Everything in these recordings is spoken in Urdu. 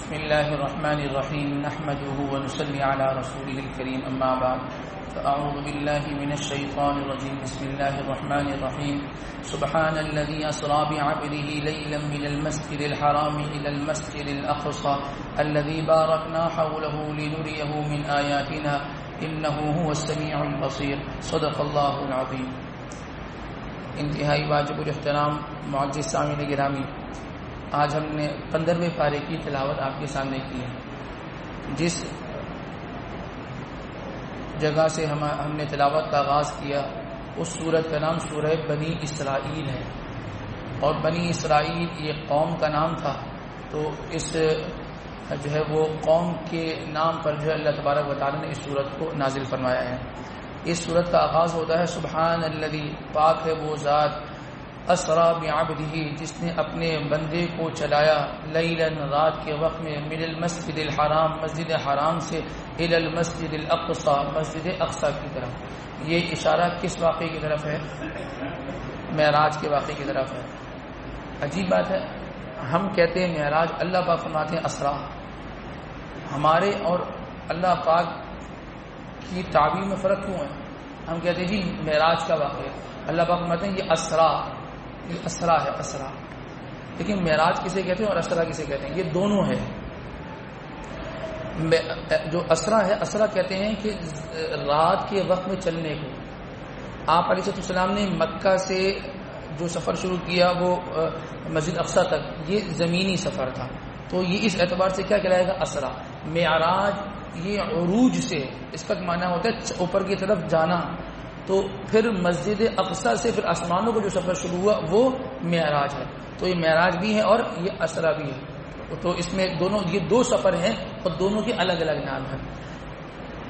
بسم الله الرحمن الرحيم نحمده ونصلي على رسوله الكريم أما بعد فأعوذ بالله من الشيطان الرجيم بسم الله الرحمن الرحيم سبحان الذي أسرى بعبده ليلا من المسجد الحرام إلى المسجد الأقصى الذي باركنا حوله لنريه من آياتنا إنه هو السميع البصير صدق الله العظيم. انتہائی واجب الاحترام معزز سامعین گرامی، آج ہم نے 15ویں پارے کی تلاوت آپ کے سامنے کی ہے. جس جگہ سے ہم نے تلاوت کا آغاز کیا اس سورت کا نام سورہ بنی اسرائیل ہے، اور بنی اسرائیل یہ قوم کا نام تھا. تو اس جو ہے وہ قوم کے نام پر جو ہے اللہ تبارک و تعالی نے اس سورت کو نازل فرمایا ہے. اس سورت کا آغاز ہوتا ہے سبحان الذی، پاک ہے وہ ذات، اسرا بعبدہ، جس نے اپنے بندے کو چلایا، لیلا، رات کے وقت میں، من المسجد الحرام، مسجد حرام سے، الی المسجد الاقصی، مسجد اقصی کی طرف. یہ اشارہ کس واقعے کی طرف ہے؟ معراج کے واقعے کی طرف ہے. عجیب بات ہے، ہم کہتے ہیں معراج، اللہ پاک فرماتے ہیں اسرا. ہمارے اور اللہ پاک کی تعبیر میں فرق کیوں ہے؟ ہم کہتے ہیں جی معراج کا واقعہ، اللہ پاک فرماتے ہیں یہ اسرا، یہ اسرا ہے، اسرا. لیکن معراج کسے کہتے ہیں اور اسرا کسے کہتے ہیں؟ یہ دونوں ہے. جو اسرا ہے، اسرا کہتے ہیں کہ رات کے وقت میں چلنے کو. آپ علیہ السلام نے مکہ سے جو سفر شروع کیا وہ مسجد اقصی تک، یہ زمینی سفر تھا. تو یہ اس اعتبار سے کیا کہلائے گا؟ اسرا. معراج یہ عروج سے، اس کا معنی ہوتا ہے اوپر کی طرف جانا. تو پھر مسجد اقصی سے پھر آسمانوں کو جو سفر شروع ہوا وہ معراج ہے. تو یہ معراج بھی ہے اور یہ اسرا بھی ہے. تو اس میں دونوں، یہ دو سفر ہیں اور دونوں کے الگ الگ نام ہیں.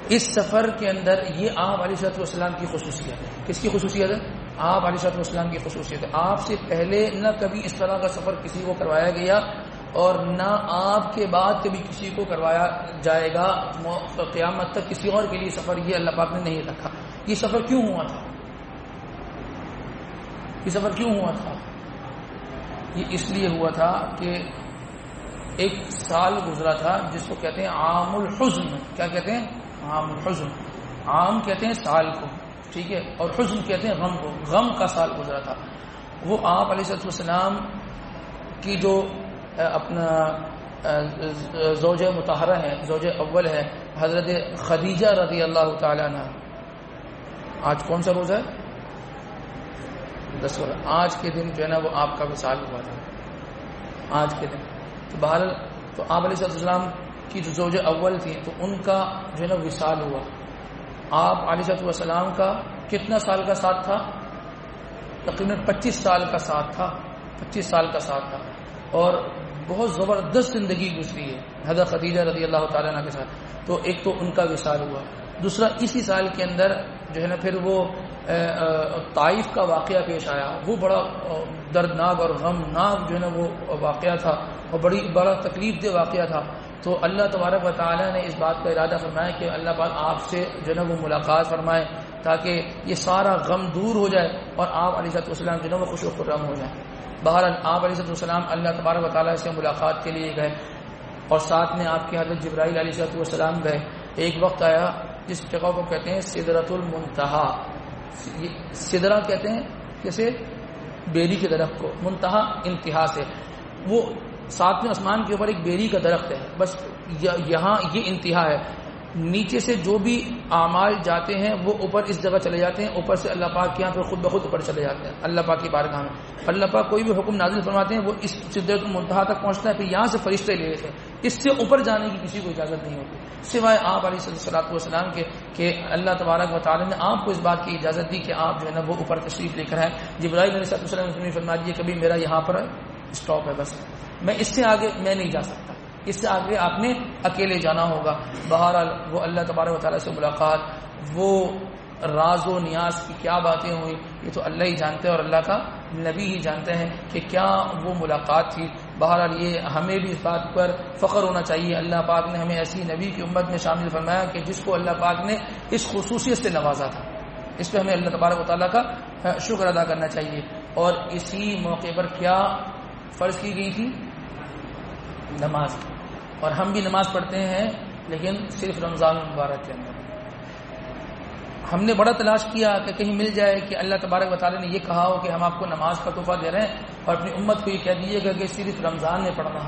اس سفر کے اندر یہ آپ علیہ السلام کی خصوصیت ہے. کس کی خصوصیت ہے؟ آپ علیہ السلام کی خصوصیت ہے. آپ سے پہلے نہ کبھی اس طرح کا سفر کسی کو کروایا گیا اور نہ آپ کے بعد کبھی کسی کو کروایا جائے گا. قیامت تک کسی اور کے لیے سفر یہ اللہ پاک نے نہیں رکھا. یہ سفر کیوں ہوا تھا؟ یہ سفر کیوں ہوا تھا؟ یہ اس لیے ہوا تھا کہ ایک سال گزرا تھا جس کو کہتے ہیں عام الحزن. کیا کہتے ہیں؟ عام الحزن. عام کہتے ہیں سال کو، ٹھیک ہے، اور حزن کہتے ہیں غم کو. غم کا سال گزرا تھا. وہ آپ علیہ السلام کی جو اپنا زوج مطہرہ ہے، زوج اول ہے حضرت خدیجہ رضی اللہ تعالی عنہ. آج کون سا روزہ ہے؟ 10 روزہ. آج کے دن جو ہے نا وہ آپ کا وصال ہوا تھا. آج کے دن تو بہرحال تو آپ علیہ السلام کی جو زوج اول تھی تو ان کا جو ہے نا وصال ہوا. آپ علیہ السلام کا کتنا سال کا ساتھ تھا؟ تقریباً 25 سال کا ساتھ تھا. 25 سال کا ساتھ تھا اور بہت زبردست زندگی گزری ہے حضرت خدیجہ رضی اللہ تعالیٰ عنہ کے ساتھ. تو ایک تو ان کا وصال ہوا. دوسرا اسی سال کے اندر جو ہے نا پھر وہ طائف کا واقعہ پیش آیا. وہ بڑا دردناک اور غمناک جو ہے نا وہ واقعہ تھا اور بڑا تکلیف دہ واقعہ تھا. تو اللہ تبارک و تعالیٰ نے اس بات کا ارادہ فرمایا کہ اللہ پاک آپ سے جو ہے نا وہ ملاقات فرمائے تاکہ یہ سارا غم دور ہو جائے اور آپ علیہ السلام جو ہے نا وہ خوش و خرم ہو جائیں. بہرحال آپ علیہ السلام اللہ تبارک و تعالیٰ سے ملاقات کے لیے گئے اور ساتھ میں آپ کے حضرت جبرائیل علیہ السلام گئے. ایک وقت آیا جس جگہ کو کہتے ہیں سدرۃ المنتہا. سدرہ کہتے ہیں جیسے بیری کے درخت کو، منتہا انتہا سے. وہ ساتویں آسمان کے اوپر ایک بیری کا درخت ہے، بس یہاں یہ انتہا ہے. نیچے سے جو بھی اعمال جاتے ہیں وہ اوپر اس جگہ چلے جاتے ہیں، اوپر سے اللہ پاک کے یہاں پہ خود بخود اوپر چلے جاتے ہیں اللہ پاک کی بارگاہ میں. اللہ پاک کوئی بھی حکم نازل فرماتے ہیں وہ اس سدرۃ المنتہا تک پہنچتا ہے، پھر یہاں سے فرشتے لے لیتے ہیں. اس سے اوپر جانے کی کسی کو اجازت نہیں ہوتی سوائے آپ علیہ السلام کے کہ اللہ تبارک و تعالی نے آپ کو اس بات کی اجازت دی کہ آپ جو ہے نا وہ اوپر تشریف لے کر آئیں. جبرائیل علیہ السلام نے فرما دیے کبھی میرا یہاں پر اسٹاپ ہے، بس میں اس سے آگے میں نہیں جا سکتا، اس سے آگے آپ نے اکیلے جانا ہوگا. بہرحال وہ اللہ تبارک و تعالیٰ سے ملاقات، وہ راز و نیاز کی کیا باتیں ہوئی یہ تو اللہ ہی جانتے ہیں اور اللہ کا نبی ہی جانتے ہیں کہ کیا وہ ملاقات تھی. بہرحال یہ ہمیں بھی اس بات پر فخر ہونا چاہیے. اللہ پاک نے ہمیں ایسی نبی کی امت میں شامل فرمایا کہ جس کو اللہ پاک نے اس خصوصیت سے نوازا تھا. اس پہ ہمیں اللہ تبارک و تعالیٰ کا شکر ادا کرنا چاہیے. اور اسی موقع پر کیا فرض کی گئی تھی؟ نماز. اور ہم بھی نماز پڑھتے ہیں لیکن صرف رمضان المبارک کے اندر. ہم نے بڑا تلاش کیا کہ کہیں مل جائے کہ اللہ تبارک و تعالیٰ نے یہ کہا ہو کہ ہم آپ کو نماز کا تحفہ دے رہے ہیں اور اپنی امت کو یہ کہہ دیجیے گا کہ صرف رمضان میں پڑھنا.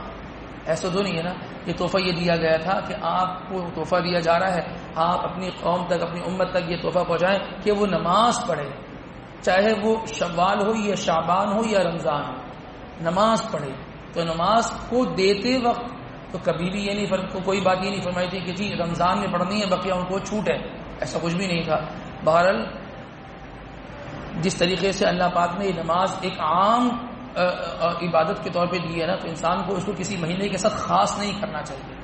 ایسا تو نہیں ہے نا. یہ تحفہ یہ دیا گیا تھا کہ آپ کو تحفہ دیا جا رہا ہے, آپ اپنی قوم تک, اپنی امت تک یہ تحفہ پہنچائیں کہ وہ نماز پڑھے, چاہے وہ شوال ہو یا شعبان ہو یا رمضان ہو, نماز پڑھے. تو نماز کو دیتے وقت تو کبھی بھی یہ نہیں کوئی بات یہ نہیں فرمائی تھی کہ جی رمضان میں پڑھنی ہے بقیہ ان کو چھوٹ ہے, ایسا کچھ بھی نہیں تھا. بہرحال جس طریقے سے اللہ پاک نے یہ نماز ایک عام عبادت کے طور پہ دی ہے نا, تو انسان کو اس کو کسی مہینے کے ساتھ خاص نہیں کرنا چاہیے.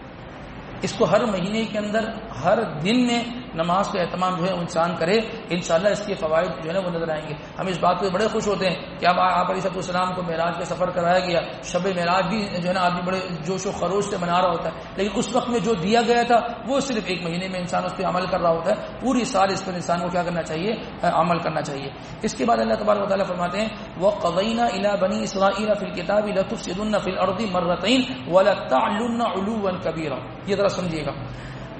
اس کو ہر مہینے کے اندر ہر دن میں نماز کا اہتمام جو ہے انسان کرے. انشاءاللہ اس کے فوائد جو ہے نا وہ نظر آئیں گے. ہم اس بات پہ بڑے خوش ہوتے ہیں کہ اب آپ علیہ السلام کو معراج کا سفر کرایا گیا. شب معراج بھی جو ہے نا آدمی بڑے جوش و خروش سے منا رہا ہوتا ہے, لیکن اس وقت میں جو دیا گیا تھا وہ صرف ایک مہینے میں انسان اس پہ عمل کر رہا ہوتا ہے. پوری سال اس پر انسان کو کیا کرنا چاہیے, عمل کرنا چاہیے. اس کے بعد اللہ تبارک و تعالیٰ فرماتے ہیں وَقَضَيْنَا إِلَىٰ بَنِي إِسْرَائِيلَ فِي الْكِتَابِ لَتُفْسِدُنَّ فِي الْأَرْضِ مَرَّتَيْنِ وَلَتَعْلُنَّ عُلُوًّا كَبِيرًا. یہ ذرا سمجھیے گا.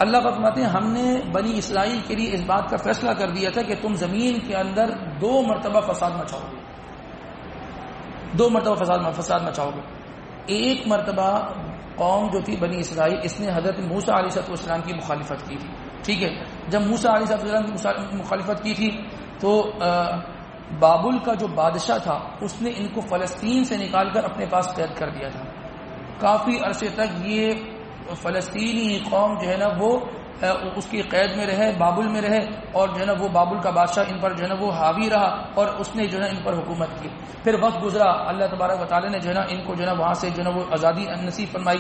اللہ کا فرماتے ہیں ہم نے بنی اسرائیل کے لیے اس بات کا فیصلہ کر دیا تھا کہ تم زمین کے اندر 2 مرتبہ فساد مچاؤ گے. 2 مرتبہ فساد مچاؤ گے. ایک مرتبہ قوم جو تھی بنی اسرائیل, اس نے حضرت موسیٰ علیہ السلام کی مخالفت کی تھی. ٹھیک ہے, جب موسیٰ علیہ السلام کی مخالفت کی تھی تو بابل کا جو بادشاہ تھا اس نے ان کو فلسطین سے نکال کر اپنے پاس قید کر دیا تھا. کافی عرصے تک یہ فلسطینی قوم جو ہے نا وہ اس کی قید میں رہے, بابل میں رہے, اور جو ہے نا وہ بابل کا بادشاہ ان پر جو ہے نا وہ حاوی رہا اور اس نے جو ہے ان پر حکومت کی. پھر وقت گزرا, اللہ تبارک و تعالیٰ نے جو ہے نا ان کو جو ہے نا وہاں سے جو ہے نا وہ آزادی نصیب فرمائی.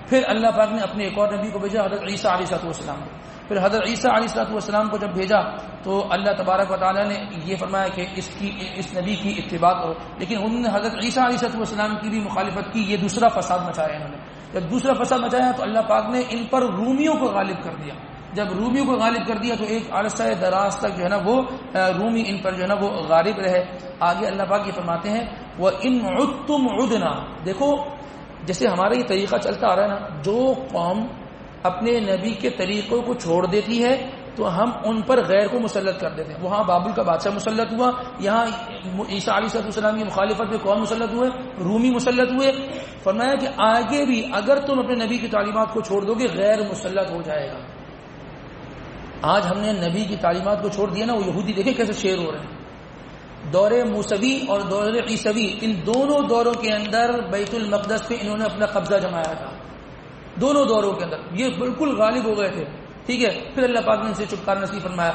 پھر اللہ پاک نے اپنے ایک اور نبی کو بھیجا, حضرت عیسیٰ علیہ السلام کو. پھر حضرت عیسیٰ علیہ السلام کو جب بھیجا تو اللہ تبارک و تعالیٰ نے یہ فرمایا کہ اس نبی کی اتباع کرو. لیکن انہوں نے حضرت عیسیٰ علیہ السلام کی بھی مخالفت کی. یہ دوسرا فساد مچایا انہوں نے. جب دوسرا فساد مچایا تو اللہ پاک نے ان پر رومیوں کو غالب کر دیا. جب رومیوں کو غالب کر دیا تو ایک عرصہ دراز تک جو ہے نا وہ رومی ان پر جو ہے نا وہ غالب رہے. آگے اللہ پاک یہ فرماتے ہیں وَإِنْ عُدْتُمْ عُدْنَا. دیکھو جیسے ہمارا یہ طریقہ چلتا آ رہا ہے نا, جو قوم اپنے نبی کے طریقوں کو چھوڑ دیتی ہے تو ہم ان پر غیر کو مسلط کر دیتے ہیں. وہاں بابل کا بادشاہ مسلط ہوا, یہاں عیسیٰ علیہ السلام کی مخالفت میں کون مسلط ہوئے, رومی مسلط ہوئے. فرمایا کہ آگے بھی اگر تم اپنے نبی کی تعلیمات کو چھوڑ دو گے غیر مسلط ہو جائے گا. آج ہم نے نبی کی تعلیمات کو چھوڑ دیا نا, وہ یہودی دیکھیں کیسے شیر ہو رہے ہیں. دور موسوی اور دور عیسوی, ان دونوں دوروں کے اندر بیت المقدس پہ انہوں نے اپنا قبضہ جمایا تھا. دونوں دوروں کے اندر یہ بالکل غالب ہو گئے تھے. ٹھیک ہے, پھر اللہ پاک نے ان سے چھٹکارا نصیب فرمایا.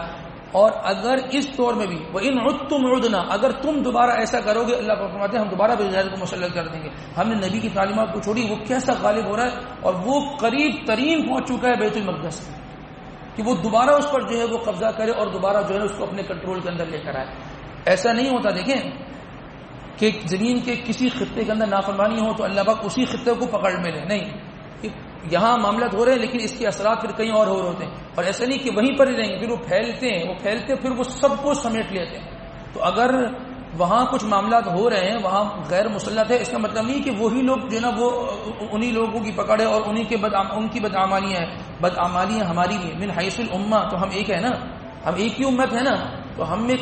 اور اگر اس دور میں بھی وَإِنْ عُدْتُمْ عُدْنَا, اگر تم دوبارہ ایسا کرو گے, اللہ پاک فرماتے ہیں ہم دوبارہ غیر کو مسلط کر دیں گے. ہم نے نبی کی تعلیمات کو چھوڑی, وہ کیسا غالب ہو رہا ہے, اور وہ قریب ترین پہنچ چکا ہے بیت المقدس میں کہ وہ دوبارہ اس پر جو ہے وہ قبضہ کرے اور دوبارہ جو ہے اس کو اپنے کنٹرول کے اندر لے کر آئے. ایسا نہیں ہوتا دیکھیں کہ زمین کے کسی خطے کے اندر نافرمانی ہو تو اللہ پاک اسی خطے کو پکڑ میں لے. نہیں, یہاں معاملات ہو رہے ہیں لیکن اس کے اثرات پھر کہیں اور ہو رہے ہوتے ہیں. اور ایسا نہیں کہ وہیں پر ہی رہیں گے, پھر وہ پھیلتے ہیں پھر وہ سب کو سمیٹ لیتے ہیں. تو اگر وہاں کچھ معاملات ہو رہے ہیں, وہاں غیر مسلط ہے, اس کا مطلب نہیں کہ وہی لوگ جو ہے نا وہ انہی لوگوں کی پکڑے اور ان کی بدعمالیاں ہیں. بدعمالیاں ہماری بھی من حیث الامہ, تو ہم ایک ہے نا, ہم ایک ہی امت ہے نا. تو ہم میں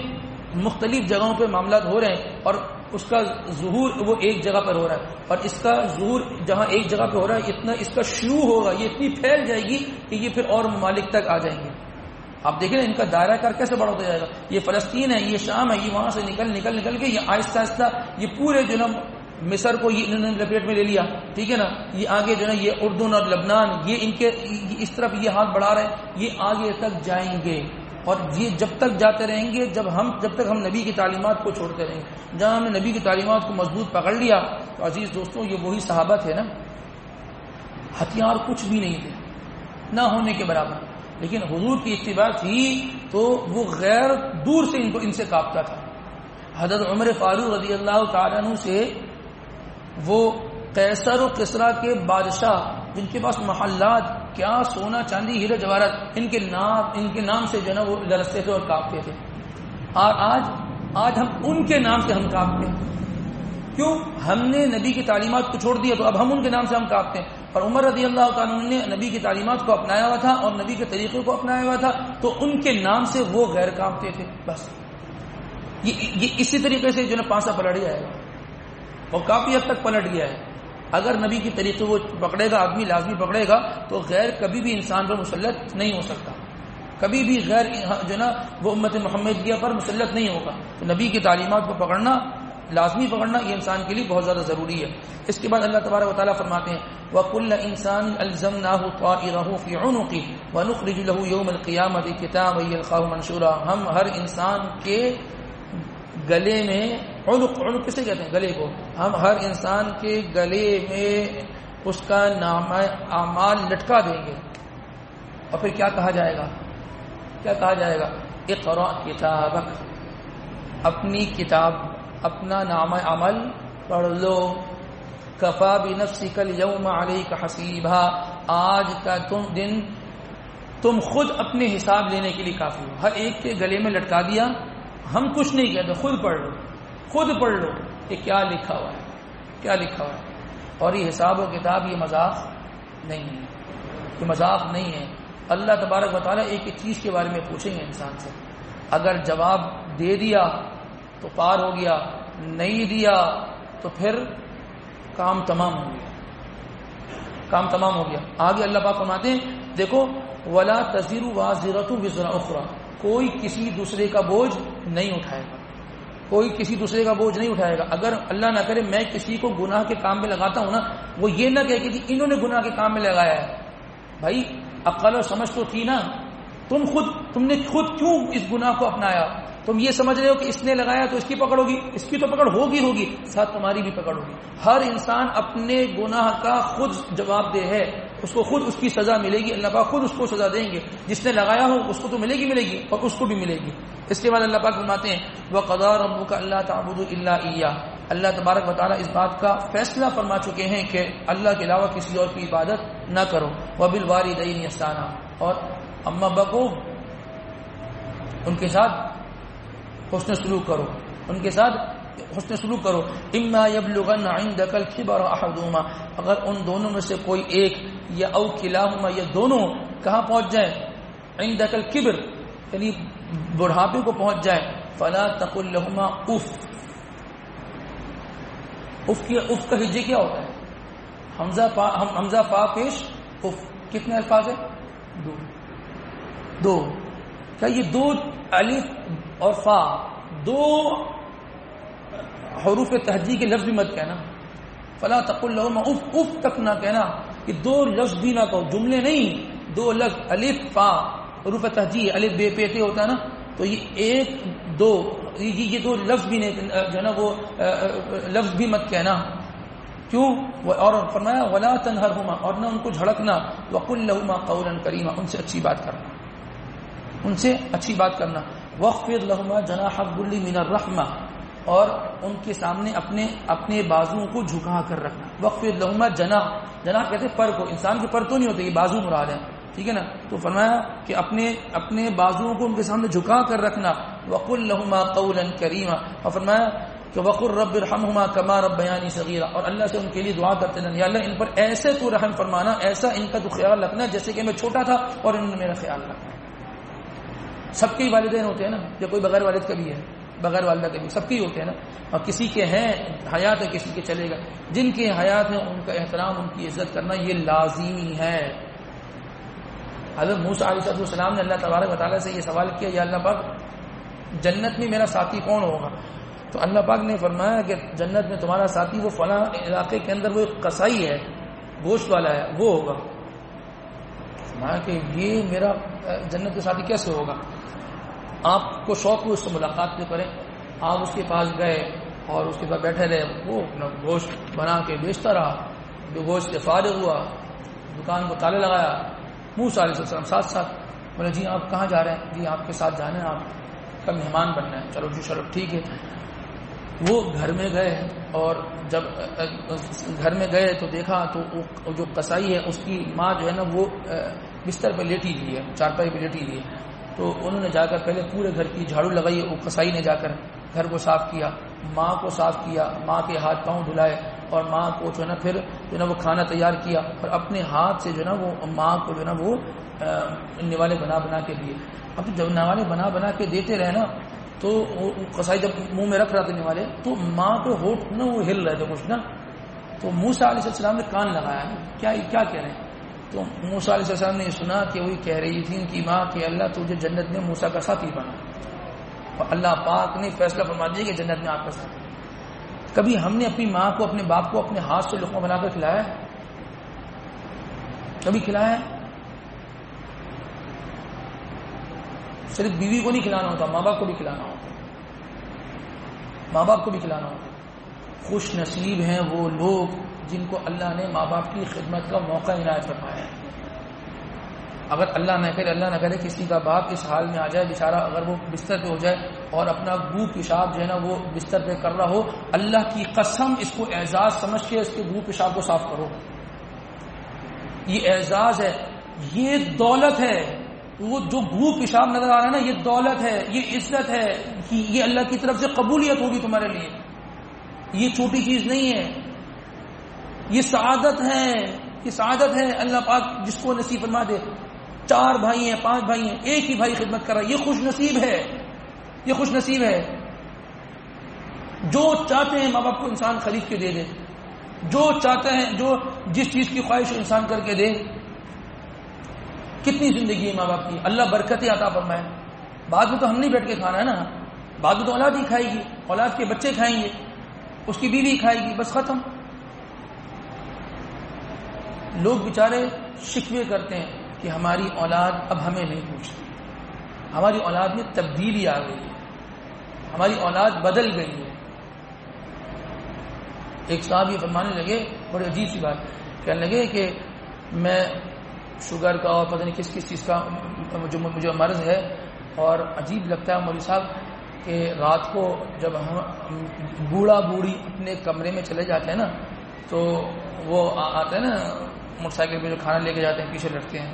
مختلف جگہوں پہ معاملات ہو رہے ہیں اور اس کا ظہور وہ ایک جگہ پر ہو رہا ہے, اور اس کا ظہور جہاں ایک جگہ پہ ہو رہا ہے اتنا اس کا شیوع ہوگا, یہ اتنی پھیل جائے گی کہ یہ پھر اور ممالک تک آ جائیں گے. آپ دیکھیں نا ان کا دائرہ کار کیسے بڑا ہوتا جائے گا. یہ فلسطین ہے, یہ شام ہے, یہ وہاں سے نکل کے یہ آہستہ آہستہ یہ پورے جو نا مصر کو یہ انہوں نے لپیٹ میں لے لیا. ٹھیک ہے نا, یہ آگے جو ہے یہ اردن اور لبنان, یہ ان کے اس طرف یہ ہاتھ بڑھا رہے ہیں, یہ آگے تک جائیں گے. اور یہ جب تک جاتے رہیں گے جب تک ہم نبی کی تعلیمات کو چھوڑتے رہیں گے. جہاں ہم نے نبی کی تعلیمات کو مضبوط پکڑ لیا تو عزیز دوستوں یہ وہی صحابہ تھے نا, ہتھیار کچھ بھی نہیں تھے, نہ ہونے کے برابر, لیکن حضور کی اتباع تھی تو وہ غیر دور سے ان سے کانپتا تھا. حضرت عمر فاروق رضی اللہ تعالیٰ عنہ سے وہ قیصر و کسریٰ کے بادشاہ جن کے پاس محلات کیا سونا چاندی ہیرے جواہرات, ان کے نام سے جو ہے نا وہ لرزتے تھے اور کانپتے تھے. اور آج ہم ان کے نام سے ہم کانپتے ہیں. کیوں؟ ہم نے نبی کی تعلیمات کو چھوڑ دیا تو اب ہم ان کے نام سے ہم کانپتے ہیں. اور عمر رضی اللہ تعالیٰ عنہ نے نبی کی تعلیمات کو اپنایا ہوا تھا اور نبی کے طریقے کو اپنایا ہوا تھا، تو ان کے نام سے وہ غیر کانپتے تھے. بس یہ اسی طریقے سے جو ہے پانسا پلٹ جائے گا، اور کافی حد تک پلٹ گیا ہے. اگر نبی کی طریقے وہ پکڑے گا، آدمی لازمی پکڑے گا، تو غیر کبھی بھی انسان پر مسلط نہیں ہو سکتا. کبھی بھی غیر جو نا وہ امت محمدیہ پر مسلط نہیں ہوگا. تو نبی کی تعلیمات کو پکڑنا، لازمی پکڑنا، یہ انسان کے لیے بہت زیادہ ضروری ہے. اس کے بعد اللہ تبارک و تعالیٰ فرماتے ہیں وَكُلَّ إِنسَانٍ أَلْزَمْنَاهُ طَائِرَهُ فِي عُنُقِهِ وَنُخْرِجُ لَهُ يَوْمَ الْقِيَامَةِ كِتَابًا يَلْقَاهُ مَنشُورًا. ہم ہر انسان کے گلے میں، عنق کسے کہتے ہیں؟ گلے کو. ہم ہر انسان کے گلے میں اس کا نامہ اعمال لٹکا دیں گے. اور پھر کیا کہا جائے گا؟ کیا کہا جائے گا؟ اقرأ کتابک، اپنی کتاب، اپنا نامہ عمل پڑھ لو. کفا بنفسک اليوم علیک حسیبا، آج کا دن تم خود اپنے حساب لینے کے لیے کافی ہو. ہر ایک کے گلے میں لٹکا دیا. ہم کچھ نہیں کہتے، خود پڑھ لو، خود پڑھ لو کہ کیا لکھا ہوا ہے، کیا لکھا ہوا ہے. اور یہ حساب و کتاب یہ مذاق نہیں ہے، یہ مذاق نہیں ہے. اللہ تبارک و تعالیٰ ایک ایک چیز کے بارے میں پوچھیں گے انسان سے. اگر جواب دے دیا تو پار ہو گیا، نہیں دیا تو پھر کام تمام ہو گیا، کام تمام ہو گیا. آگے اللہ پاک فرماتے ہیں دیکھو وَلَا تَزِرُ وَازِرَةٌ وِزْرَ أُخْرَى، کوئی کسی دوسرے کا بوجھ نہیں اٹھائے گا، کوئی کسی دوسرے کا بوجھ نہیں اٹھائے گا. اگر اللہ نہ کرے میں کسی کو گناہ کے کام میں لگاتا ہوں نا، وہ یہ نہ کہے کہ انہوں نے گناہ کے کام میں لگایا ہے. بھائی عقل اور سمجھ تو تھی نا، تم نے خود کیوں اس گناہ کو اپنایا؟ تم یہ سمجھ رہے ہو کہ اس نے لگایا تو اس کی پکڑ ہوگی، اس کی تو پکڑ ہوگی، ساتھ تمہاری بھی پکڑ ہوگی. ہر انسان اپنے گناہ کا خود جواب دہ ہے، اس کو خود اس کی سزا ملے گی. اللہ پاک خود اس کو سزا دیں گے. جس نے لگایا ہو اس کو تو ملے گی اور اس کو بھی ملے گی. اس کے بعد اللہ پاک فرماتے ہیں وَقَضَىٰ رَبُّكَ أَلَّا تَعْبُدُوا إِلَّا إِيَّاهُ، اللہ تبارک و تعالیٰ اس بات کا فیصلہ فرما چکے ہیں کہ اللہ کے علاوہ کسی اور کی عبادت نہ کرو. وَبِالْوَالِدَيْنِ إِحْسَانًا، اور اما ابا کو ان کے ساتھ حسن سلوک کرو، ان کے ساتھ حسن سلوک کرو. اما یبلغن عندک الکبر احدهما، اگر ان دونوں میں سے کوئی ایک یا او کلاہما یا دونوں کہاں پہنچ جائے؟ عندک الکبر یعنی بڑھاپے کو پہنچ جائے. فلا تقل لهما اف. اف کا ہجے کیا ہوتا ہے؟ حمزہ فا پیش اف. کتنے الفاظ ہیں؟ دو. کیا یہ دو الف اور فا دو حروف تہجی کے لفظ بھی مت کہنا. فلا تقل لهما اف، اف تک نہ کہنا. کہ دو لفظ بھی نہ کہو، جملے نہیں، دو لفظ. الف فا حروف تہجی، الف بے پیتے ہوتا ہے نا، تو یہ ایک دو، یہ دو لفظ بھی نہیں جو ہے نا، وہ لفظ بھی مت کہنا. کیوں؟ اور فرمایا ولا تنہرهما، اور نہ ان کو جھڑکنا. وقل لهما قولا کریما، ان سے اچھی بات کرنا، ان سے اچھی بات کرنا. وَاخْفِضْ لَهُمَا جَنَاحَ الذُّلِّ مِنَ الرَّحْمَةِ، اور ان کے سامنے اپنے بازوؤں کو جھکا کر رکھنا. وَاخْفِضْ لَهُمَا جناح کہتے ہیں پر کو، انسان کے پر تو نہیں ہوتے، یہ بازو مراد ہے، ٹھیک ہے نا. تو فرمایا کہ اپنے بازوؤں کو ان کے سامنے جھکا کر رکھنا. وَقُلْ لَهُمَا قَوْلًا كَرِيمًا، اور فرمایا کہ وَقُلْ رَبِّ ارْحَمْهُمَا كَمَا رَبَّيَانِي صَغِيرًا، اور اللہ سے ان کے لیے دعا کرتے رہنا، یا اللہ ان پر ایسے تو رحم فرمانا، ایسا ان کا تو خیال رکھنا جیسے کہ میں چھوٹا تھا اور انہوں نے میرا خیال رکھا. سب کے والدین ہوتے ہیں نا، یا کوئی بغیر والد کا بھی ہے، بغیر والدہ کے بھی، سب کے ہی ہوتے ہیں نا. اور کسی کے ہیں حیات ہے، کسی کے چلے گا. جن کے حیات ہیں ان کا احترام، ان کی عزت کرنا یہ لازمی ہے. حضرت موسیٰ علیہ السلام نے اللہ تبارک و تعالیٰ سے یہ سوال کیا، یا اللہ پاک جنت میں میرا ساتھی کون ہوگا؟ تو اللہ پاک نے فرمایا کہ جنت میں تمہارا ساتھی وہ فلاں علاقے کے اندر وہ ایک قصائی ہے، گوشت والا ہے، وہ ہوگا. فرمایا کہ یہ میرا جنت کے ساتھی کیسے ہوگا؟ آپ کو شوق ہو اس سے ملاقات بھی کریں. آپ اس کے پاس گئے اور اس کے پاس بیٹھے رہے، وہ اپنا گوشت بنا کے بیچتا رہا. جو گوشت سے فارغ ہوا، دکان کو تالے لگایا. موسیٰ علیہ السلام ساتھ بولے جی آپ کہاں جا رہے ہیں؟ جی آپ کے ساتھ جانا ہے، آپ کا مہمان بننا ہے. چلو جی چلو ٹھیک ہے. وہ گھر میں گئے اور جب گھر میں گئے تو دیکھا تو جو قصائی ہے اس کی ماں جو ہے نا وہ بستر پہ لیٹی ہوئی ہے، چارپائی پہ لیٹی ہوئی ہے. تو انہوں نے جا کر پہلے پورے گھر کی جھاڑو لگائی. وہ قصائی نے جا کر گھر کو صاف کیا، ماں کو صاف کیا، ماں کے ہاتھ پاؤں دھلائے. اور ماں کو جو ہے نا پھر جو ہے نا وہ کھانا تیار کیا اور اپنے ہاتھ سے جو ہے نا وہ ماں کو جو ہے نا وہ نوالے بنا کے دیے. اب جب نوالے بنا کے دیتے رہے نا تو قصائی جب منہ میں رکھ رہا تھا نوالے تو ماں کے ہونٹ نا وہ ہل رہے تھے کچھ نا. تو موسیٰ علیہ السلام نے کان لگایا کیا کہہ رہے ہیں. تو موسیٰ علیہ السلام نے یہ سنا کہ وہی کہہ رہی تھی ان کی ماں کہ اللہ تجھے جنت میں موسیٰ کا ساتھی بنا. اور اللہ پاک نے فیصلہ فرما دیا کہ جنت میں آپ کا ساتھی. کبھی ہم نے اپنی ماں کو اپنے باپ کو اپنے ہاتھ سے لقمہ بنا کر کھلایا؟ کبھی کھلایا؟ صرف بیوی کو نہیں کھلانا ہوتا، ماں باپ کو بھی کھلانا ہوتا. ماں باپ کو بھی کھلانا ہوتا. خوش نصیب ہیں وہ لوگ جن کو اللہ نے ماں باپ کی خدمت کا موقع عنایت فرمایا ہے. اگر اللہ نہ کرے کسی کا باپ اس حال میں آ جائے بیچارہ، اگر وہ بستر پہ ہو جائے اور اپنا گو پیشاب جو ہے نا وہ بستر پہ کر رہا ہو، اللہ کی قسم اس کو اعزاز سمجھ کے اس کے گو پیشاب کو صاف کرو. یہ اعزاز ہے، یہ دولت ہے. وہ جو گو پیشاب نظر آ رہا ہے نا یہ دولت ہے، یہ عزت ہے، یہ اللہ کی طرف سے قبولیت ہوگی تمہارے لیے. یہ چھوٹی چیز نہیں ہے، یہ سعادت ہے. یہ سعادت ہے اللہ پاک جس کو نصیب فرما دے. 4 بھائی ہیں 5 بھائی ہیں، ایک ہی بھائی خدمت کر رہا ہے، یہ خوش نصیب ہے. یہ خوش نصیب ہے. جو چاہتے ہیں ماں باپ کو انسان خرید کے دے دے، جو چاہتے ہیں جو جس چیز کی خواہش انسان کر کے دے. کتنی زندگی ہے ماں باپ کی، اللہ برکتیں عطا فرمائے. بعد میں تو ہم نہیں بیٹھ کے کھانا ہے نا، بعد میں تو اولاد ہی کھائے گی، اولاد کے بچے کھائیں گے، اس کی بیوی کھائے گی، بس ختم. لوگ بیچارے شکوے کرتے ہیں کہ ہماری اولاد اب ہمیں نہیں پوچھتی، ہماری اولاد میں تبدیلی آ گئی ہے، ہماری اولاد بدل گئی ہے. ایک صاحب یہ فرمانے لگے بڑی عجیب سی بات، کہنے لگے کہ میں شوگر کا اور پتہ نہیں کس چیز کا جو مجھے مرض ہے، اور عجیب لگتا ہے مولوی صاحب کہ رات کو جب ہم بوڑھا بوڑھی اپنے کمرے میں چلے جاتے ہیں نا تو وہ آتے ہیں نا موٹر سائیکل پہ جو کھانا لے کے جاتے ہیں پیچھے لٹتے ہیں.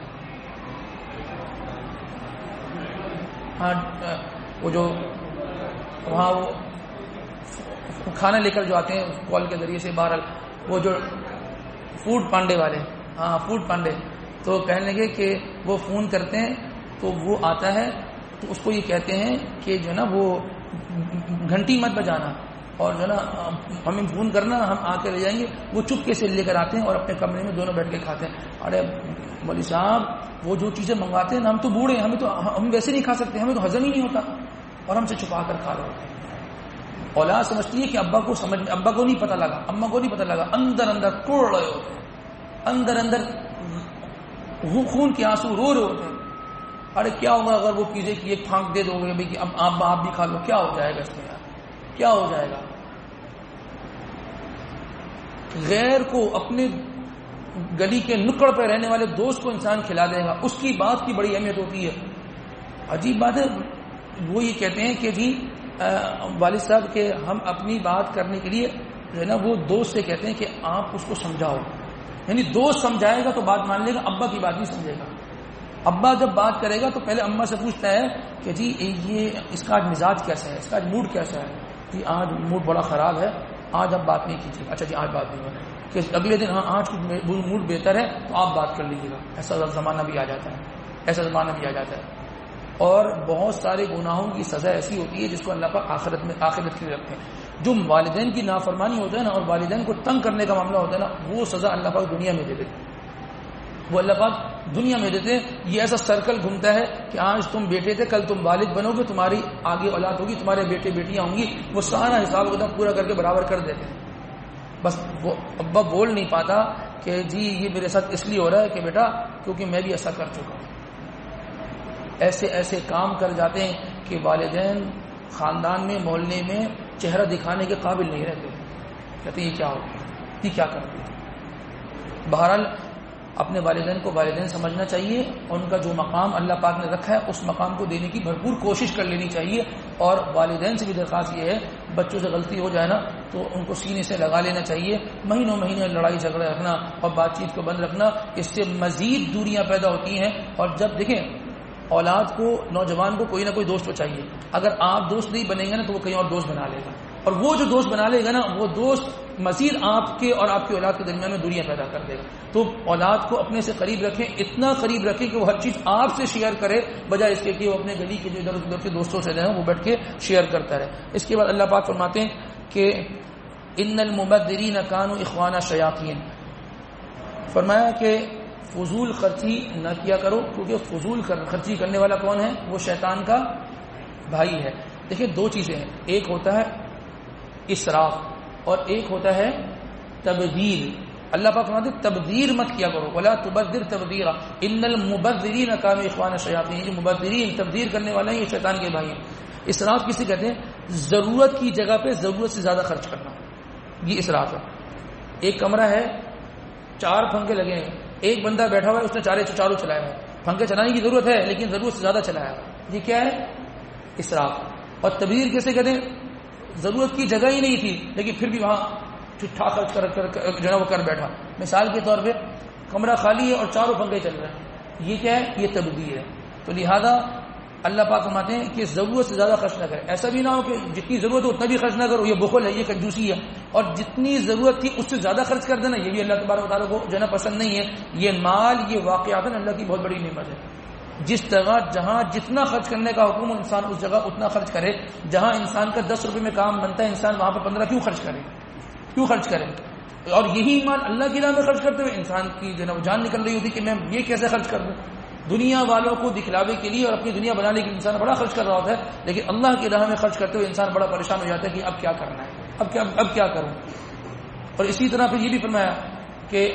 ہاں وہ جو وہاں وہ کھانا لے کر جو آتے ہیں کال کے ذریعے سے، بہرحال وہ جو فوڈ پانڈے والے، ہاں فوڈ پانڈے، تو کہنے لگے کہ وہ فون کرتے ہیں تو وہ آتا ہے تو اس کو یہ کہتے ہیں کہ جو ہے نا وہ گھنٹی مت بجانا اور جو ہے نا ہمیں فون کرنا، ہم آ کے لے جائیں گے. وہ چپکے سے لے کر آتے ہیں اور اپنے کمرے میں دونوں بیٹھ کے کھاتے ہیں. ارے مولوی صاحب وہ جو چیزیں منگواتے ہیں نا، ہم تو بوڑھے ہیں، ہم ویسے نہیں کھا سکتے، ہمیں تو ہضم ہی نہیں ہوتا، اور ہم سے چھپا کر کھا رہے ہوتے ہیں. اولاد سمجھتی ہے کہ ابا کو نہیں پتہ لگا، اماں کو نہیں پتہ لگا، اندر اندر کوڑ رہے ہوتے ہیں، اندر اندر خون کے آنسو رو رہے ہوتے ہیں. ارے کیا ہوگا اگر وہ پیزے کی ایک پھانک دے دو گے بھائی کہ اب آپ بھی کھا لو، کیا ہو جائے گا اس میں یار، کیا ہو جائے گا. غیر کو اپنے گلی کے نکڑ پہ رہنے والے دوست کو انسان کھلا دے گا، اس کی بات کی بڑی اہمیت ہوتی ہے. عجیب بات ہے. وہ یہ کہتے ہیں کہ جی والد صاحب کہ ہم اپنی بات کرنے کے لیے جو ہے نا وہ دوست سے کہتے ہیں کہ آپ اس کو سمجھاؤ. یعنی دوست سمجھائے گا تو بات مان لے گا، ابا کی بات نہیں سمجھے گا. ابا جب بات کرے گا تو پہلے اماں سے پوچھتا ہے کہ جی یہ اس کا آج مزاج کیسا ہے، اس کا آج موڈ کیسا ہے. جی آج موڈ بڑا خراب ہے، آج آپ بات نہیں کیجیے. اچھا جی آج بات نہیں ہونا کہ اگلے دن ہاں آج موڈ بہتر ہے تو آپ بات کر لیجیے گا. ایسا زمانہ بھی آ جاتا ہے، ایسا زمانہ بھی آ جاتا ہے. اور بہت سارے گناہوں کی سزا ایسی ہوتی ہے جس کو اللہ پاک آخرت کے لیے رکھتے ہیں. جو والدین کی نافرمانی ہوتا ہے نا اور والدین کو تنگ کرنے کا معاملہ ہوتا ہے نا، وہ سزا اللہ پاک دنیا میں دے دیتے، وہ اللہ پاک دنیا میں دیتے ہیں. یہ ایسا سرکل گھومتا ہے کہ آج تم بیٹے تھے، کل تم والد بنو گے، تمہاری آگے اولاد ہوگی، تمہارے بیٹے بیٹیاں ہوں گی، وہ سارا حساب کتاب پورا کر کے برابر کر دیتے ہیں. بس وہ ابا بول نہیں پاتا کہ جی یہ میرے ساتھ اس لیے ہو رہا ہے کہ بیٹا کیونکہ میں بھی ایسا کر چکا ہوں. ایسے کام کر جاتے ہیں کہ والدین خاندان میں محلے میں چہرہ دکھانے کے قابل نہیں رہتے. کہتے ہیں یہ کیا ہو گیا، یہ کیا کرتے ہیں. بہرحال اپنے والدین کو والدین سمجھنا چاہیے، اور ان کا جو مقام اللہ پاک نے رکھا ہے اس مقام کو دینے کی بھرپور کوشش کر لینی چاہیے. اور والدین سے بھی درخواست یہ ہے بچوں سے غلطی ہو جائے نا تو ان کو سینے سے لگا لینا چاہیے. مہینے لڑائی جھگڑے رکھنا اور بات چیت کو بند رکھنا، اس سے مزید دوریاں پیدا ہوتی ہیں. اور جب دیکھیں اولاد کو، نوجوان کو کوئی نہ کوئی دوست تو چاہیے. اگر آپ دوست نہیں بنیں گے نا تو وہ کہیں اور دوست بنا لے گا، اور وہ جو دوست بنا لے گا نا وہ دوست مزید آپ کے اور آپ کی اولاد کے درمیان میں دوریاں پیدا کر دے گا. تو اولاد کو اپنے سے قریب رکھیں, اتنا قریب رکھیں کہ وہ ہر چیز آپ سے شیئر کرے بجائے اس کے کہ وہ اپنے گلی کے جو ادھر ادھر کے دوستوں سے جو ہے وہ بیٹھ کے شیئر کرتا رہے. اس کے بعد اللہ پاک فرماتے ہیں کہ ان المبذرین کانوا اخوان الشیاطین, فرمایا کہ فضول خرچی نہ کیا کرو, کیونکہ فضول خرچی کرنے والا کون ہے؟ وہ شیطان کا بھائی ہے. دیکھیں دو چیزیں ہیں, ایک ہوتا ہے اسراف اور ایک ہوتا ہے تبذیر. اللہ پاک فرماتے ہیں تبذیر مت کیا کرو, ولا تبذر تبذیرا ان المبذرین کانوا اخوان الشیاطین. یہ مبذرین تبذیر کرنے والے ہیں, یہ شیطان کے بھائی ہیں. اسراف کسی کہتے ہیں ضرورت کی جگہ پہ ضرورت سے زیادہ خرچ کرنا, یہ اسراف ہے. ایک کمرہ ہے, 4 پنکھے لگے ہیں, ایک بندہ بیٹھا ہوا ہے, اس نے چاروں چلایا ہے. پنکھے چلانے کی ضرورت ہے لیکن ضرورت سے زیادہ چلایا ہے, یہ کیا ہے؟ اسراف. اور تبذیر کیسے کہتے ہیں؟ ضرورت کی جگہ ہی نہیں تھی لیکن پھر بھی وہاں ٹھٹھا خرچ کر جو ہے وہ کر بیٹھا. مثال کے طور پہ کمرہ خالی ہے اور 4 پنکھے چل رہے ہیں, یہ کیا ہے؟ یہ تبذیر ہے. تو لہذا اللہ پاک فرماتے ہیں کہ ضرورت سے زیادہ خرچ نہ کرے. ایسا بھی نہ ہو کہ جتنی ضرورت ہو اتنا بھی خرچ نہ کرو, یہ بخل ہے, یہ کنجوسی ہے. اور جتنی ضرورت تھی اس سے زیادہ خرچ کر دینا, یہ بھی اللہ تبارک و تعالیٰ کو جو ہے نا پسند نہیں ہے. یہ مال, یہ واقعات اللہ کی بہت بڑی نعمت ہے. جس جگہ جہاں جتنا خرچ کرنے کا حکم انسان اس جگہ اتنا خرچ کرے. جہاں انسان کا 10 روپے میں کام بنتا ہے, انسان وہاں پہ 15 کیوں خرچ کرے؟ اور یہی ایمان اللہ کی راہ میں خرچ کرتے ہوئے انسان کی جو ہے نا جان نکل رہی ہوتی کہ میں یہ کیسے خرچ کر دوں. دنیا والوں کو دکھلاوے کے لیے اور اپنی دنیا بنانے کے لیے انسان بڑا خرچ کر رہا ہوتا ہے, لیکن اللہ کی راہ میں خرچ کرتے ہوئے انسان بڑا پریشان ہو جاتا ہے کہ اب کیا کرنا ہے, اب کیا کروں. اور اسی طرح پھر یہ بھی فرمایا کہ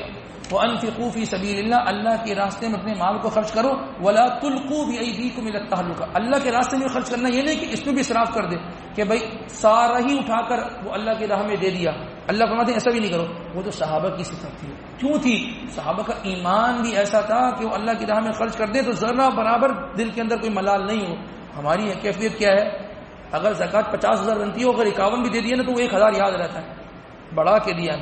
وَأَنفِقُوا فِي سَبِيلِ اللَّهِ, اللہ کے راستے میں اپنے مال کو خرچ کرو. وَلَا تُلْقُوا بِأَيْدِيكُمْ إِلَى التَّهْلُكَةِ, اللہ کے راستے میں خرچ کرنا یہ نہیں کہ اس میں بھی اسراف کر دے کہ بھائی سارا ہی اٹھا کر وہ اللہ کی راہ میں دے دیا. اللہ فرماتے ہیں ایسا بھی نہیں کرو. وہ تو صحابہ کی صفت تھی. کیوں تھی؟ صحابہ کا ایمان بھی ایسا تھا کہ وہ اللہ کی راہ میں خرچ کر دے تو ذرہ برابر دل کے اندر کوئی ملال نہیں ہو. ہماری کیفیت کیا ہے؟ اگر زکوٰۃ 50,000 بنتی ہو, اگر 51 بھی دے دیا نا تو وہ 1,000 یاد رہتا ہے. بڑھا کے دیا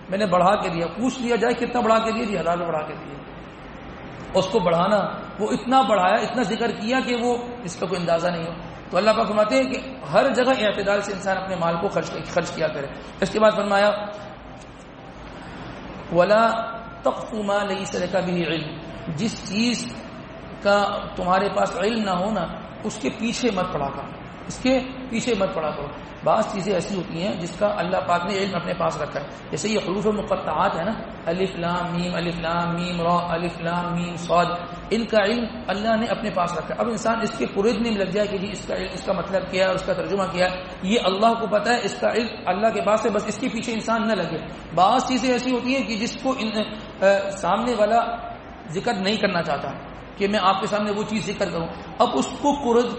میں نے بڑھا کے دیا. پوچھ لیا جائے کتنا بڑھا کے دیا؟ 1,000 بڑھا کے دیا. اس کو بڑھانا, وہ اتنا بڑھایا, اتنا ذکر کیا کہ وہ اس کا کوئی اندازہ نہیں ہو. تو اللہ پاک فرماتے ہیں کہ ہر جگہ اعتدال سے انسان اپنے مال کو خرچ کیا کرے. اس کے بعد فرمایا وَلَا تَقْفُ مَا لَيْسَ لَكَ بِهِ عِلْمٌ, جس چیز کا تمہارے پاس علم نہ ہو نا اس کے پیچھے مت پڑا کرو. بعض چیزیں ایسی ہوتی ہیں جس کا اللہ پاک نے علم اپنے پاس رکھا ہے. جیسے یہ حروف مقطعات ہے نا, الف لام میم را, الف لام میم صاد, ان کا علم اللہ نے اپنے پاس رکھا ہے. اب انسان اس کے پریدنے میں لگ جائے کہ جی اس کا مطلب کیا ہے, اس کا ترجمہ کیا ہے, یہ اللہ کو پتہ ہے, اس کا علم اللہ کے پاس ہے, بس اس کے پیچھے انسان نہ لگے. بعض چیزیں ایسی ہوتی ہیں کہ جس کو سامنے والا ذکر نہیں کرنا چاہتا کہ میں آپ کے سامنے وہ چیز ذکر کروں. اب اس کو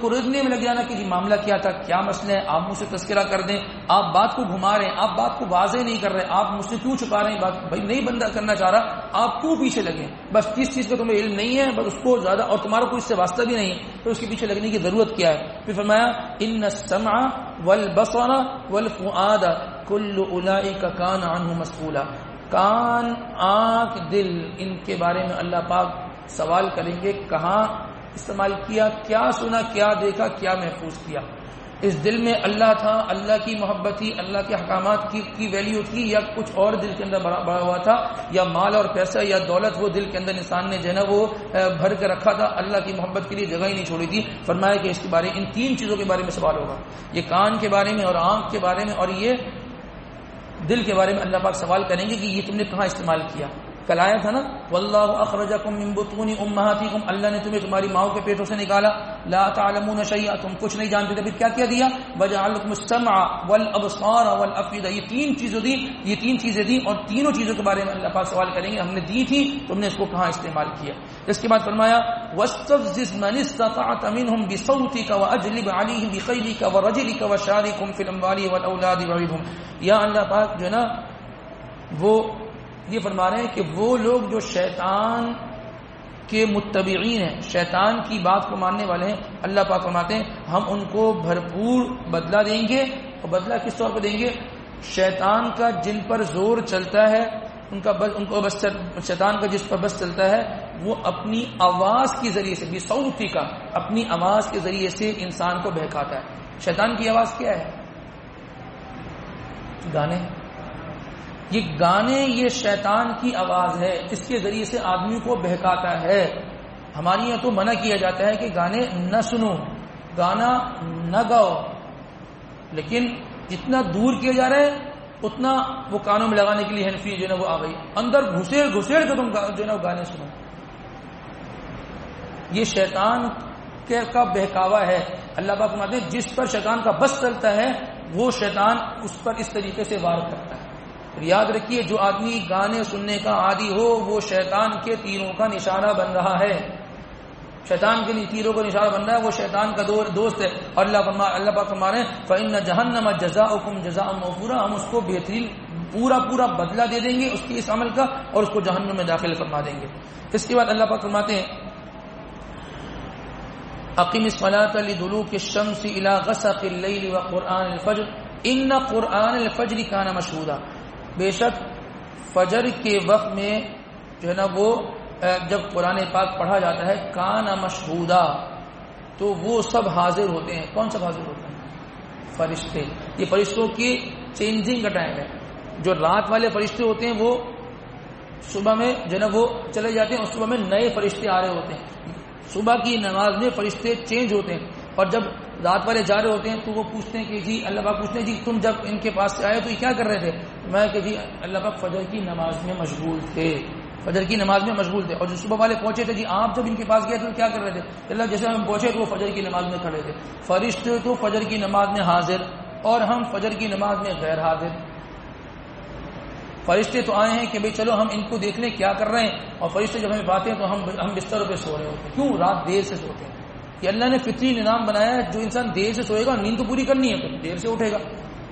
کردنے میں لگ جانا کہ جی معاملہ کیا تھا, کیا مسئلہ ہے, آپ مجھ سے تذکرہ کر دیں. آپ بات کو گھما رہے ہیں, آپ بات کو واضح نہیں کر رہے, آپ مجھ سے کیوں چھپا رہے ہیں بات, بھائی نہیں بندہ کرنا چاہ رہا, آپ کیوں پیچھے لگیں؟ بس جس چیز کا تمہیں علم نہیں ہے بس اس کو زیادہ, اور تمہارا کوئی اس سے واسطہ بھی نہیں ہے, تو اس کے پیچھے لگنے کی ضرورت کیا ہے؟ پھر فرمایا ان السمع والبصر والفؤاد کل اولئک کان عنہ مسئولا. کان, آنکھ, دل, ان کے بارے میں اللہ پاک سوال کریں گے کہاں استعمال کیا, کیا سنا, کیا دیکھا, کیا محفوظ کیا. اس دل میں اللہ تھا, اللہ کی محبت تھی, اللہ کے احکامات کی ویلیو تھی, یا کچھ اور دل کے اندر بڑا ہوا تھا, یا مال اور پیسہ یا دولت وہ دل کے اندر انسان نے جو ہے نا وہ بھر کے رکھا تھا, اللہ کی محبت کے لیے جگہ ہی نہیں چھوڑی تھی. فرمایا کہ اس کے بارے, ان 3 چیزوں کے بارے میں سوال ہوگا. یہ کان کے بارے میں اور آنکھ کے بارے میں اور یہ دل کے بارے میں اللہ پاک سوال کریں گے کہ یہ تم نے کہاں استعمال کیا. کل آیا تھا نا واللہ اخرجکم من بطون امہاتکم, اللہ نے تمہیں تمہاری ماؤں کے پیٹوں سے نکالا. لا تعلمون شیئا, تم کچھ نہیں جانتے تھے. پھر کیا کیا دیا؟ وجعل لکم السمع والابصار والافئدہ, یہ 3 چیزیں دی, اور تینوں چیزوں کے بارے میں اللہ پاک سوال کریں گے ہم نے دی تھی, تم نے اس کو کہاں استعمال کیا. اس کے بعد فرمایا واستفزز من استطعت منهم بصوتك واجلب عليهم بخيلك ورجلك وشاركهم في الاموال والاولاد وعدهم. یا اللہ پاک جو ہے نا وہ یہ فرما رہے ہیں کہ وہ لوگ جو شیطان کے متبعین ہیں, شیطان کی بات کو ماننے والے ہیں, اللہ پاک فرماتے ہیں ہم ان کو بھرپور بدلہ دیں گے. اور بدلہ کس طور پہ دیں گے؟ شیطان کا جن پر زور چلتا ہے ان کو بس شیطان کا جس پر بس چلتا ہے وہ اپنی آواز کے ذریعے سے, بصوتی کا, اپنی آواز کے ذریعے سے انسان کو بہکاتا ہے. شیطان کی آواز کیا ہے؟ گانے، یہ گانے یہ شیطان کی آواز ہے، اس کے ذریعے سے آدمی کو بہکاتا ہے. ہمارے یہاں تو منع کیا جاتا ہے کہ گانے نہ سنو، گانا نہ گاؤ، لیکن جتنا دور کیا جا رہا ہے اتنا وہ کانوں میں لگانے کے لیے ہینڈ فری جو ہے نا وہ آ گئی، اندر گھسیڑ کے تم جو ہے نا گانے سنو. یہ شیطان کا بہکاوا ہے. اللہ پاک فرماتے ہیں جس پر شیطان کا بس چلتا ہے وہ شیطان اس پر اس طریقے سے وار کرتا ہے. یاد رکھیے جو آدمی گانے سننے کا عادی ہو وہ شیطان کے تیروں کا نشانہ بن رہا ہے، شیطان کے تیروں کا نشانہ بن رہا ہے، وہ شیطان کا دوست ہے. اور اللہ پاک فرما رہے ہیں فإن جہنم جزاؤکم جزاء موفورا، ہم اس کو بہترین پورا بدلہ دے دیں گے اس کے اس عمل کا اور اس کو جہنم میں داخل فرما دیں گے. اس کے بعد اللہ پاک فرماتے ہیں اقم الصلاۃ لدلوک الشمس الى غسق الليل وقرآن الفجر ان قرآن الفجر کان مشہودا. بے شک فجر کے وقت میں جو ہے نا وہ جب قرآن پاک پڑھا جاتا ہے کان مشہودا تو وہ سب حاضر ہوتے ہیں. کون سب حاضر ہوتے ہیں؟ فرشتے. یہ فرشتوں کی چینجنگ کا ٹائم ہے. جو رات والے فرشتے ہوتے ہیں وہ صبح میں جو ہے نا وہ چلے جاتے ہیں اور صبح میں نئے فرشتے آ رہے ہوتے ہیں. صبح کی نماز میں فرشتے چینج ہوتے ہیں اور جب رات والے جا رہے ہوتے ہیں تو وہ پوچھتے ہیں کہ جی اللہ پاک پوچھتے ہیں جی تم جب ان کے پاس سے آئے تو یہ کیا کر رہے تھے؟ میں کہ جی اللہ پاک فجر کی نماز میں مشغول تھے، فجر کی نماز میں مشغول تھے. اور جو صبح والے پہنچے تھے جی آپ جب ان کے پاس گئے تو کیا کر رہے تھے؟ اللہ جیسے ہم پہنچے تو وہ فجر کی نماز میں کھڑے تھے. فرشتے تو فجر کی نماز میں حاضر اور ہم فجر کی نماز میں غیر حاضر. فرشتے تو آئے ہیں کہ بھئی چلو ہم ان کو دیکھ لیں کیا کر رہے ہیں، اور فرشتے جب ہمیں پاتے ہیں تو ہم بستروں پہ سو رہے ہوتے ہیں. کیوں؟ رات دیر سے سوتے ہیں. کہ اللہ نے فطری نظام بنایا ہے، جو انسان دیر سے سوئے گا نیند تو پوری کرنی ہے تو دیر سے اٹھے گا.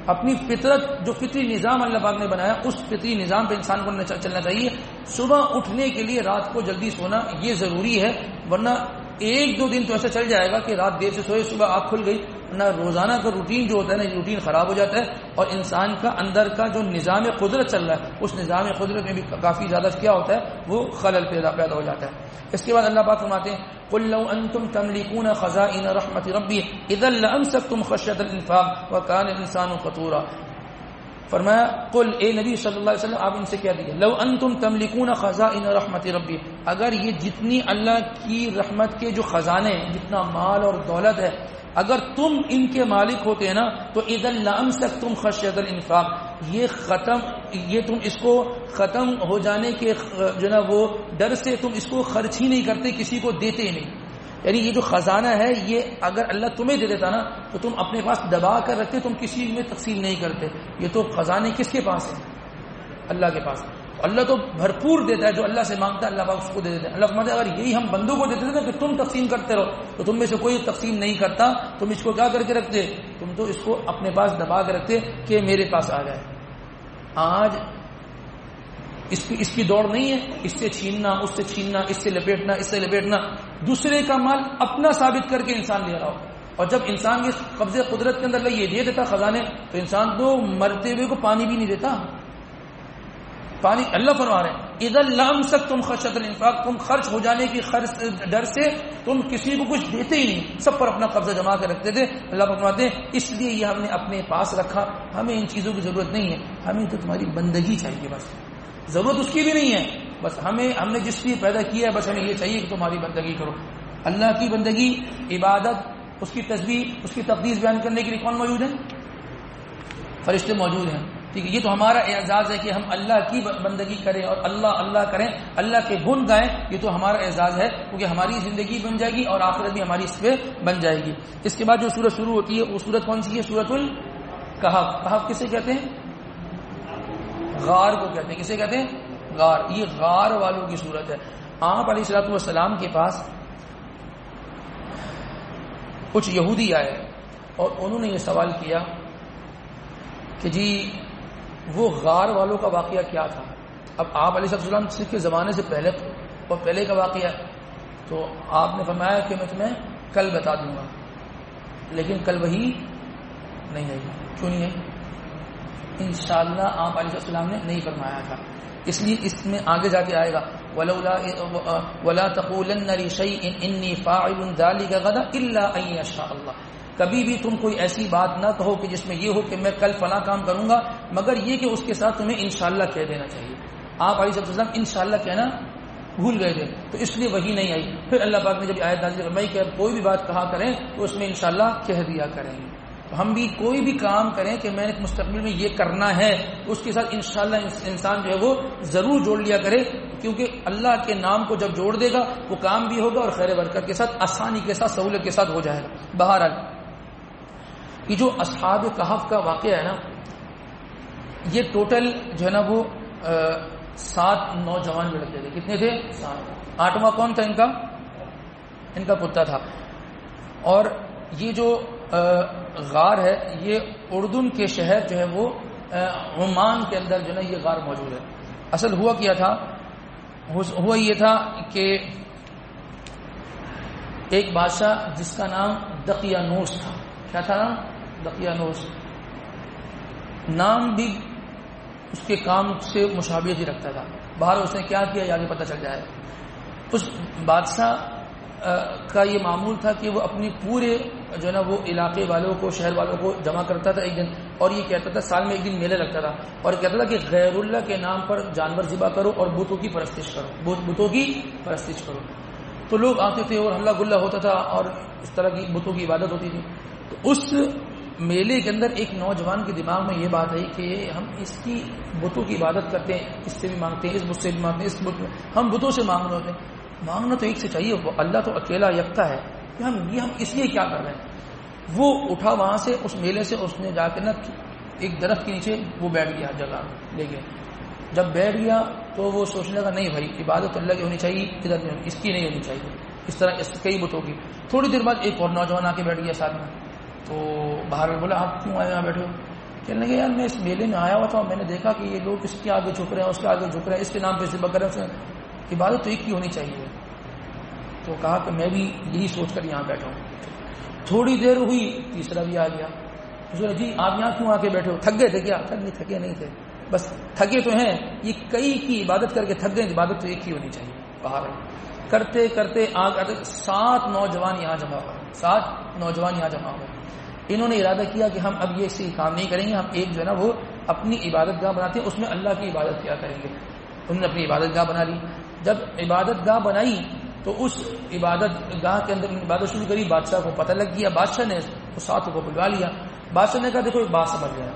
اپنی فطرت جو فطری نظام اللہ پاک نے بنایا اس فطری نظام پہ انسان کو چلنا چاہیے. صبح اٹھنے کے لیے رات کو جلدی سونا یہ ضروری ہے، ورنہ ایک دو دن تو ایسا چل جائے گا کہ رات دیر سے سوئے صبح آنکھ کھل گئی، ورنہ روزانہ کا روٹین جو ہوتا ہے نا روٹین خراب ہو جاتا ہے اور انسان کا اندر کا جو نظام قدرت چل رہا ہے اس نظام قدرت میں بھی کافی زیادہ کیا ہوتا ہے وہ خلل پیدا ہو جاتا ہے. اس کے بعد اللہ پاک فرماتے ہیں قل لو انتم تملكون خزائن رحمت ربی اذا لامسكتم خشیۃ الانفاق وكان الانسان قتورا. فرمایا قل اے نبی صلی اللہ علیہ وسلم آپ ان سے کہہ دیجیے لو انتم تملكون خزائن رحمت ربی، اگر یہ جتنی اللہ کی رحمت کے جو خزانے ہیں جتنا مال اور دولت ہے اگر تم ان کے مالک ہوتے ہیں نا تو اذا لامسكتم خشیۃ الانفاق، یہ تم اس کو ختم ہو جانے کے جو نا وہ ڈر سے تم اس کو خرچ ہی نہیں کرتے، کسی کو دیتے ہی نہیں. یعنی یہ جو خزانہ ہے یہ اگر اللہ تمہیں دے دیتا نا تو تم اپنے پاس دبا کر رکھتے، تم کسی میں تقسیم نہیں کرتے. یہ تو خزانے کس کے پاس ہیں؟ اللہ کے پاس. اللہ تو بھرپور دیتا ہے، جو اللہ سے مانگتا ہے اللہ پاک اس کو دے دیتا ہے. اللہ فرماتا ہے اگر یہی ہم بندوں کو دیتے تھے نا کہ تم تقسیم کرتے رہو تو تم میں سے کوئی تقسیم نہیں کرتا، تم اس کو کیا کر کے رکھتے؟ تم تو اس کو اپنے پاس دبا کے رکھتے کہ میرے پاس آ جائے. آج اس کی دوڑ نہیں ہے، اس سے چھیننا اس سے چھیننا، اس سے لپیٹنا، دوسرے کا مال اپنا ثابت کر کے انسان لے رہا ہو. اور جب انسان کے قبضے قدرت کے اندر اللہ یہ دے دیتا خزانے تو انسان تو مرتے ہوئے کو پانی بھی نہیں دیتا. پانی اللہ فرما رہے ہیں اذا لامسكتم خشیۃ الانفاق، تم خرچ ہو جانے کی ڈر سے تم کسی کو کچھ دیتے ہی نہیں، سب پر اپنا قبضہ جما کے رکھتے تھے. اللہ فرماتے ہیں اس لیے یہ ہم نے اپنے پاس رکھا، ہمیں ان چیزوں کی ضرورت نہیں ہے، ہمیں تو تمہاری بندگی چاہیے. بس ضرورت اس کی بھی نہیں ہے، بس ہم نے جس لیے پیدا کیا ہے بس ہمیں یہ چاہیے کہ تمہاری بندگی کرو. اللہ کی بندگی، عبادت، اس کی تسبیح، اس کی تقدیس بیان کرنے کے لیے کون موجود ہے؟ فرشتے موجود ہیں. ٹھیک ہے، یہ تو ہمارا اعزاز ہے کہ ہم اللہ کی بندگی کریں اور اللہ کریں، اللہ کے گن گائیں. یہ تو ہمارا اعزاز ہے کیونکہ ہماری زندگی بن جائے گی اور آخرت بھی ہماری اس پہ بن جائے گی. اس کے بعد جو سورت شروع ہوتی ہے وہ سورت کون سی ہے؟ سورت الکہف. کہف کسے کہتے ہیں؟ غار کو کہتے ہیں. کسے کہتے ہیں؟ غار. یہ غار والوں کی سورت ہے. آپ علیہ الصلوۃ والسلام کے پاس کچھ یہودی آئے اور انہوں نے یہ سوال کیا کہ جی وہ غار والوں کا واقعہ کیا تھا. اب آپ علیہ السلام کے زمانے سے پہلے کا واقعہ ہے تو آپ نے فرمایا کہ میں تمہیں کل بتا دوں گا، لیکن کل وہی نہیں آئی. کیوں نہیں آئی؟ انشاءاللہ آپ علیہ السلام نے نہیں فرمایا تھا، اس لیے اس میں آگے جا کے آئے گا وَلَا تَقُولَنَّ لِشَيْءٍ إِنِّي فَاعِلٌ ذَلِكَ غَدًا إِلَّا أَن يَشَاءَ اللَّهُ. کبھی بھی تم کوئی ایسی بات نہ کہو کہ جس میں یہ ہو کہ میں کل فلاں کام کروں گا، مگر یہ کہ اس کے ساتھ تمہیں انشاءاللہ کہہ دینا چاہیے. آپ علیہ السلام انشاءاللہ کہنا بھول گئے تھے تو اس لیے وہی نہیں آئی. پھر اللہ پاک نے جب آیت نازل فرمائی کہ کوئی بھی بات کہا کریں تو اس میں انشاءاللہ کہہ دیا کریں. تو ہم بھی کوئی بھی کام کریں کہ میں نے مستقبل میں یہ کرنا ہے، اس کے ساتھ انشاءاللہ انسان جو ہے وہ ضرور جوڑ لیا کرے، کیونکہ اللہ کے نام کو جب جوڑ دے گا وہ کام بھی ہوگا اور خیر برکت کے ساتھ، آسانی کے ساتھ، سہولت کے ساتھ ہو جائے گا. بہرحال یہ جو اصحاب کہف کا واقعہ ہے نا، یہ ٹوٹل جو ہے نا وہ 7 نوجوان لڑکے تھے. کتنے تھے؟ 7. 8واں کون تھا؟ ان کا کتا تھا. اور یہ جو غار ہے یہ اردن کے شہر جو ہے وہ عمان کے اندر جو ہے یہ غار موجود ہے. اصل ہوا کیا تھا؟ ہوا یہ تھا کہ ایک بادشاہ جس کا نام دقیانوس تھا. کیا تھا نام؟ دقیانوس. نام بھی اس کے کام سے مشابہت ہی رکھتا تھا. باہر اس نے کیا کیا یہ آگے پتہ چل جائے. اس بادشاہ کا یہ معمول تھا کہ وہ اپنی پورے جو ہے نا وہ علاقے والوں کو، شہر والوں کو جمع کرتا تھا ایک دن، اور یہ کہتا تھا سال میں ایک دن میلہ لگتا تھا، اور کہتا تھا کہ غیر اللہ کے نام پر جانور ذبح کرو اور بتوں کی پرستش کرو، بتوں کی پرستش کرو. تو لوگ آتے تھے اور ہلہ گلہ ہوتا تھا اور اس طرح کی بتوں کی عبادت ہوتی تھی. تو اس میلے کے اندر ایک نوجوان کے دماغ میں یہ بات آئی کہ ہم اس کی بتوں کی عبادت کرتے ہیں، اس سے بھی مانگتے ہیں، اس بت سے بھی مانگتے ہیں، اس بت ہم بتوں سے مانگنے ہوتے ہیں. مانگنا تو ایک سے چاہیے، اللہ تو اکیلا یکتا ہے، کہ ہم اس لیے کیا کر رہے ہیں. وہ اٹھا وہاں سے، اس میلے سے، اس نے جا کے نا ایک درخت کے نیچے وہ بیٹھ گیا جگہ لے کے. جب بیٹھ گیا تو وہ سوچنے لگا نہیں بھائی عبادت اللہ کی ہونی چاہیے، ادھر اس کی نہیں ہونی چاہیے، اس طرح اس کئی بتوں کی. تھوڑی دیر بعد ایک اور نوجوان آ کے بیٹھ گیا ساتھ میں. تو باہر میں بولا آپ کیوں آئے یہاں بیٹھے ہو؟ کہنے لگے یار میں اس میلے میں آیا ہوا تھا اور میں نے دیکھا کہ یہ لوگ اس کے آگے جھک رہے ہیں، اس کے آگے جھک رہے ہیں، اس کے نام پہ ذبح کر رہے ہیں، عبادت تو ایک کی ہونی چاہیے. تو کہا کہ میں بھی یہی سوچ کر یہاں بیٹھا ہوں. تھوڑی دیر ہوئی تیسرا بھی آ گیا. جی آپ یہاں کیوں آ کے بیٹھے ہو؟ تھک گئے تھے کیا؟ نہیں تھکے نہیں تھے، بس تھکے تو ہیں، یہ کئی کی عبادت کر کے تھک گئے، عبادت تو ایک ہی ہونی چاہیے. باہر کرتے کرتے 7 نوجوان یہاں جمع ہوئے. 7 نوجوان یہاں جمع ہوئے. انہوں نے ارادہ کیا کہ ہم اب یہ سے کام نہیں کریں گے، ہم ایک جو ہے نا وہ اپنی عبادت گاہ بناتے ہیں، اس میں اللہ کی عبادت کیا کریں گے. انہوں نے اپنی عبادت گاہ بنا لی. جب عبادت گاہ بنائی تو اس عبادت گاہ کے اندر عبادت شروع کری. بادشاہ کو پتہ لگ گیا، بادشاہ نے اس 7 کو بلوا لیا. بادشاہ نے کہا دیکھو ایک بات سمجھ لینا،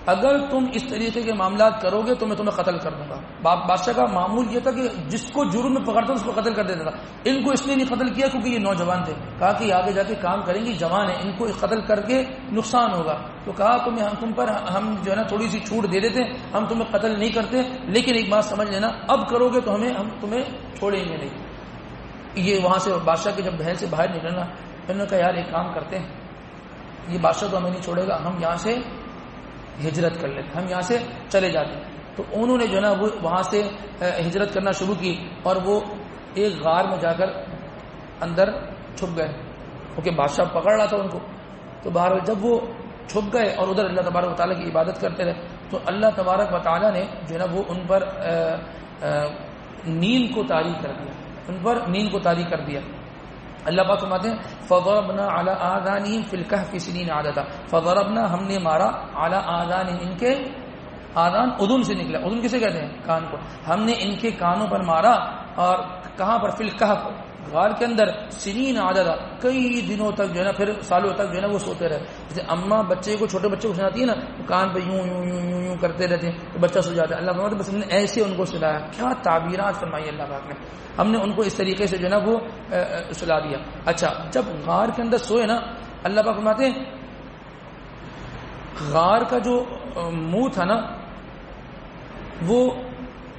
اگر تم اس طریقے کے معاملات کرو گے تو میں تمہیں قتل کر دوں گا. بادشاہ کا معمول یہ تھا کہ جس کو جرم میں پکڑتا اس کو قتل کر دیتا تھا. ان کو اس لیے نہیں قتل کیا کیونکہ یہ نوجوان تھے. کہا کہ آگے جا کے کام کریں گے، جوان ہیں، ان کو قتل کر کے نقصان ہوگا. تو کہا تم پر ہم جو ہے نا تھوڑی سی چھوٹ دے دیتے، ہم تمہیں قتل نہیں کرتے، لیکن ایک بات سمجھ لینا اب کرو گے تو ہم تمہیں چھوڑیں گے نہیں. یہ وہاں سے بادشاہ کے جب محل سے باہر نکلنا، انہوں نے کہا یار ایک کام کرتے ہیں، یہ بادشاہ تو ہمیں نہیں چھوڑے گا، ہم یہاں سے ہجرت کر لیتے، ہم یہاں سے چلے جاتے ہیں. تو انہوں نے جو ہے نا وہ وہاں سے ہجرت کرنا شروع کی اور وہ ایک غار میں جا کر اندر چھپ گئے کیونکہ بادشاہ پکڑ رہا تھا ان کو. تو بہرحال جب وہ چھپ گئے اور ادھر اللہ تبارک و تعالیٰ کی عبادت کرتے رہے تو اللہ تبارک و تعالیٰ نے جو ہے نا وہ ان پر نیند کو طاری کر دیا، ان پر نیند کو طاری کر دیا. اللہ پاک فرماتے ہیں فضربنا علی آذانہم فی الکہف سنین عددا. فضربنا ہم نے مارا علی آذانہم، ان کے آذان اذن سے نکلا، اذن کسے کہتے ہیں؟ کان کو. ہم نے ان کے کانوں پر مارا. اور کہاں پر؟ فی الکہف، غار کے اندر، سنین عددا، کئی دنوں تک جو ہے نا پھر سالوں تک جو ہے نا وہ سوتے رہے. جیسے اماں بچے کو، چھوٹے بچے کو سناتی ہے نا تو کان پہ یوں یوں یوں یوں یوں کرتے رہتے ہیں تو بچہ سو جاتا ہے. اللہ فرماتا ہے بس ہم نے ایسے ان کو سلایا. کیا تعبیرات فرمائی اللہ پاک نے. ہم نے ان کو اس طریقے سے جو ہے نا وہ سلا دیا. اچھا جب غار کے اندر سوئے نا، اللہ پاک فرماتے ہیں غار کا جو منہ تھا نا وہ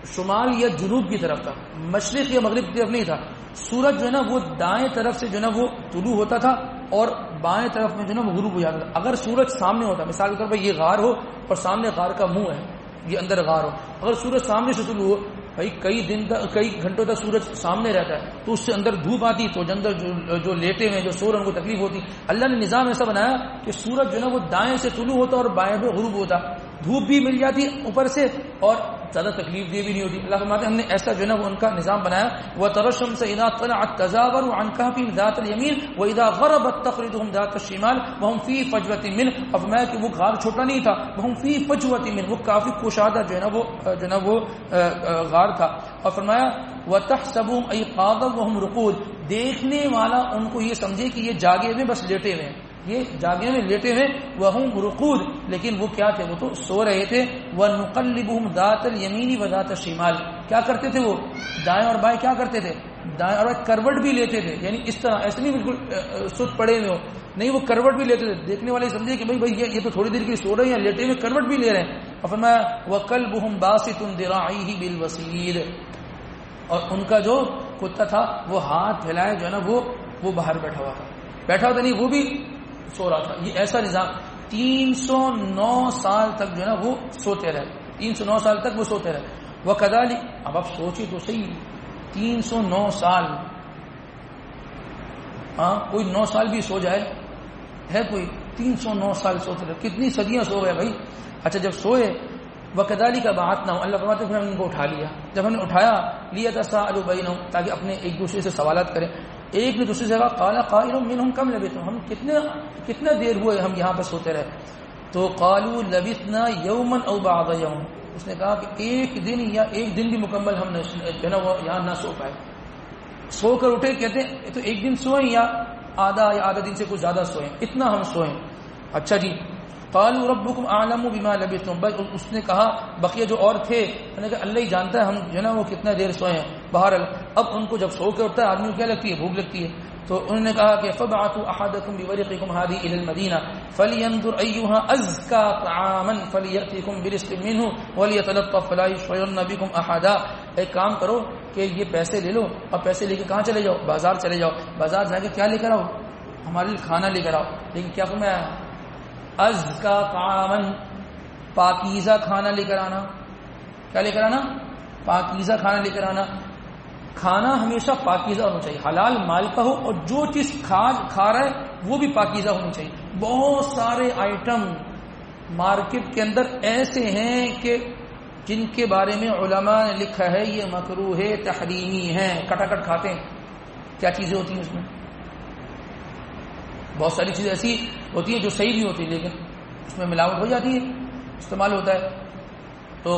شمال یا جنوب کی طرف تھا، مشرق یا مغرب کی طرف نہیں تھا. سورج جو ہے نا وہ دائیں طرف سے جو ہے نا وہ طلوع ہوتا تھا اور بائیں طرف میں جو ہے نا وہ غروب ہو جاتا تھا. اگر سورج سامنے ہوتا، مثال کے طور پر یہ غار ہو اور سامنے غار کا منہ ہے، یہ اندر غار ہو، اگر سورج سامنے سے طلوع ہو، بھائی کئی دن تک، کئی گھنٹوں تک سورج سامنے رہتا ہے تو اس سے اندر دھوپ آتی تو اندر جو لیٹے ہوئے جو سو رہے ان کو تکلیف ہوتی. اللہ نے نظام ایسا بنایا کہ سورج جو ہے نا وہ دائیں سے طلوع ہوتا اور بائیں پہ غروب ہوتا، دھوپ بھی مل جاتی اوپر سے اور زیادہ تکلیف دہ بھی نہیں ہوتی. اللہ فرماتے ہیں ہم نے ایسا جو ہے نا وہ ان کا نظام بنایا. وَتَرَى الشَّمْسَ إِذَا طَلَعَت تَزَاوَرُ عَنْ كَهْفِهِمْ ذَاتَ الْيَمِينِ وَإِذَا غَرَبَت تَقْرِضُهُمْ ذَاتَ الشِّمَالِ وَهُمْ فِي فَجْوَةٍ مِّنْهُ. اور فرمایا کہ وہ غار چھوٹا نہیں تھا, وَهُمْ فِي فَجْوَةٍ مِّنْهُ, وہ کافی کشادہ جو ہے نا وہ غار تھا. اور فرمایا وَتَحْسَبُهُمْ أَيْقَاظًا وَهُمْ رُقُودٌ, دیکھنے والا ان کو یہ سمجھے کہ یہ جاگے ہوئے بس لیٹے ہوئے ہیں, یہ جاگے میں لیٹے ہوئے. وَهُمْ رُقُودٌ, لیکن وہ کیا تھے, وہ تو سو رہے تھے. وَنُقَلِّبُهُمْ ذَاتَ الْيَمِينِ وَذَاتَ الشِّمَالِ, کیا کرتے تھے وہ دائیں اور بائیں کیا کرتے تھے, دائیں اور بائیں کروٹ بھی لیتے تھے, یعنی اس طرح ایسے نہیں بالکل سست پڑے ہوئے ہو, نہیں وہ کروٹ بھی لیتے تھے. دیکھنے والے سمجھے کہ بھائی یہ تو تھوڑی دیر کی سو رہے ہیں, لیٹے ہوئے کروٹ بھی لے رہے ہیں. اور فرمایا وَقَلْبُهُمْ بَاسِطٌ ذِرَاعَيْهِ بِالْوَسِيدِ, اور ان کا جو کتا تھا وہ ہاتھ پھیلائے جو ہے نا وہ باہر بیٹھا ہوا تھا نہیں, وہ بھی سو رہا تھا. یہ ایسا نظام 309 سال تک جو ہے نا وہ سوتے رہے, 309 سال تک وہ سوتے رہے. وَكَذَلِكَ, اب آپ سوچیں تو صحیح, 309 سال, ہاں کوئی 9 سال بھی سو جائے ہے کوئی, 309 سال سوتے رہے, کتنی صدیاں سو گئے بھائی. اچھا جب سوئے وَكَذَلِكَ بَعَثْنَاهُمْ, اللہ فرماتے ہیں ہم ان کو اٹھا لیا. جب ہم نے اٹھایا لِيَتَسَاءَلُوا بَيْنَهُمْ, تاکہ اپنے ایک دوسرے سے سوالات کریں. ایک نے دوسرے سے کہا قَالَ قَائِلٌ مِّنْهُمْ كَمْ لَبِثْتُمْ, ہم کتنا دیر ہوئے ہم یہاں پہ سوتے رہے. تو قَالُوا لَبِثْنَا يَوْمًا أَوْ بَعْضَ يَوْمٍ, اس نے کہا کہ ایک دن یا ایک دن بھی مکمل ہم جو ہے نا وہ یہاں نہ سو پائے. سو کر اٹھے, کہتے ہیں تو ایک دن سوئیں یا آدھا دن سے کچھ زیادہ سوئیں, اتنا ہم سوئیں. اچھا جی, قالوا ربكم اعلم بما لبثتم, بس اس نے کہا بقیہ جو اور تھے انہوں نے کہا اللہ ہی جانتا ہے ہم جو ہے نا وہ کتنا دیر سوئے ہیں. بہرحال اب ان کو جب سو کے اٹھتا ہے آدمی کو کیا لگتی ہے, بھوک لگتی ہے. تو انہوں نے کہا کہ فبعثوا احدكم بورقكم هذه الى المدينه فلينظر ايها ازكى طعاما فلياتكم برزق منه وليتلطف فلا يشعرن بكم احدا. ایک کام کرو کہ یہ پیسے لے لو اور پیسے لے کے کہاں چلے جاؤ, بازار چلے جاؤ, بازار جا کے کیا لے کر آؤ, ہمارے لیے کھانا لے کر آؤ. لیکن کیا فرمایا, ازکا طعامن, پاکیزہ کھانا لے کر آنا. کیا لے کر آنا, پاکیزہ کھانا لے کر آنا. کھانا ہمیشہ پاکیزہ ہونا چاہیے, حلال مال کا ہو, اور جو چیز کھا رہا ہے وہ بھی پاکیزہ ہونی چاہیے. بہت سارے آئٹم مارکیٹ کے اندر ایسے ہیں کہ جن کے بارے میں علماء نے لکھا ہے یہ مکروہ ہے, تحریمی ہیں, کٹاکٹ کھاتے ہیں. کیا چیزیں ہوتی ہیں اس میں, بہت ساری چیزیں ایسی ہوتی ہیں جو صحیح نہیں ہوتی لیکن اس میں ملاوٹ ہو جاتی ہے, استعمال ہوتا ہے. تو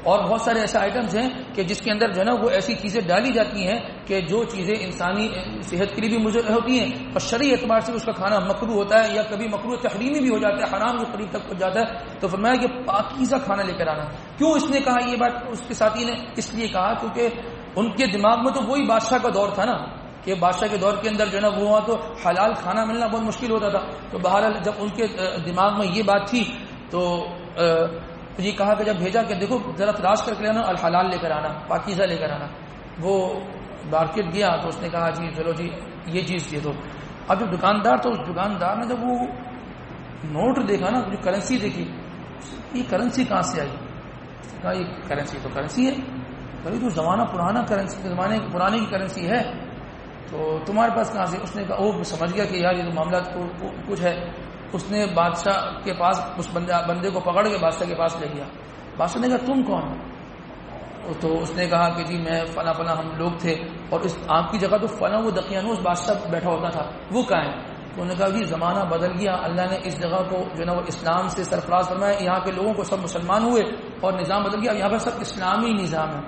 اور بہت سارے ایسے آئٹمز ہیں کہ جس کے اندر جو ہے نا وہ ایسی چیزیں ڈالی جاتی ہیں کہ جو چیزیں انسانی صحت کے لیے بھی مضر ہوتی ہیں اور شرعی اعتبار سے اس کا کھانا مکروہ ہوتا ہے, یا کبھی مکروہ تحریمی بھی ہو جاتا ہے, حرام کے قریب تک پہنچ جاتا ہے. تو فرمایا کہ پاکیزہ کھانا لے کر آنا. کیوں اس نے کہا یہ بات, اس کے ساتھی نے اس لیے کہا کیونکہ ان کے دماغ میں تو وہی بادشاہ کا دور تھا نا, کہ بادشاہ کے دور کے اندر جو ہے نا وہ وہاں تو حلال کھانا ملنا بہت مشکل ہوتا تھا. تو بہرحال جب ان کے دماغ میں یہ بات تھی تو یہ کہا کہ جب بھیجا کہ دیکھو ذرا تلاش کر کے لانا, الحلال لے کر آنا, پاکیزہ لے کر آنا. وہ مارکیٹ گیا تو اس نے کہا جی چلو جی یہ چیز دے دو. اب جو دکاندار تو اس دکاندار نے جب وہ نوٹ دیکھا نا, جو کرنسی دیکھی, یہ کرنسی کہاں سے آئی, کہا یہ کرنسی تو کرنسی ہے, کبھی تو زمانہ پرانا کرنسی, زمانے پرانے کی کرنسی ہے, تو تمہارے پاس کہاں سے. اس نے کہا وہ سمجھ گیا کہ یار یہ تو معاملہ کچھ ہے. اس نے بادشاہ کے پاس اس بندے کو پکڑ کے بادشاہ کے پاس لے گیا. بادشاہ نے کہا تم کون ہو, تو اس نے کہا کہ جی میں فلاں فلاں ہم لوگ تھے, اور اس آپ کی جگہ تو فلاں وہ دقیانوس بادشاہ بیٹھا ہوتا تھا, وہ کہاں ہے. تو انہوں نے کہا جی زمانہ بدل گیا, اللہ نے اس جگہ کو جو ہے نا وہ اسلام سے سرفراز فرمایا, یہاں کے لوگوں کو سب مسلمان ہوئے اور نظام بدل گیا, یہاں پر سب اسلامی نظام ہے.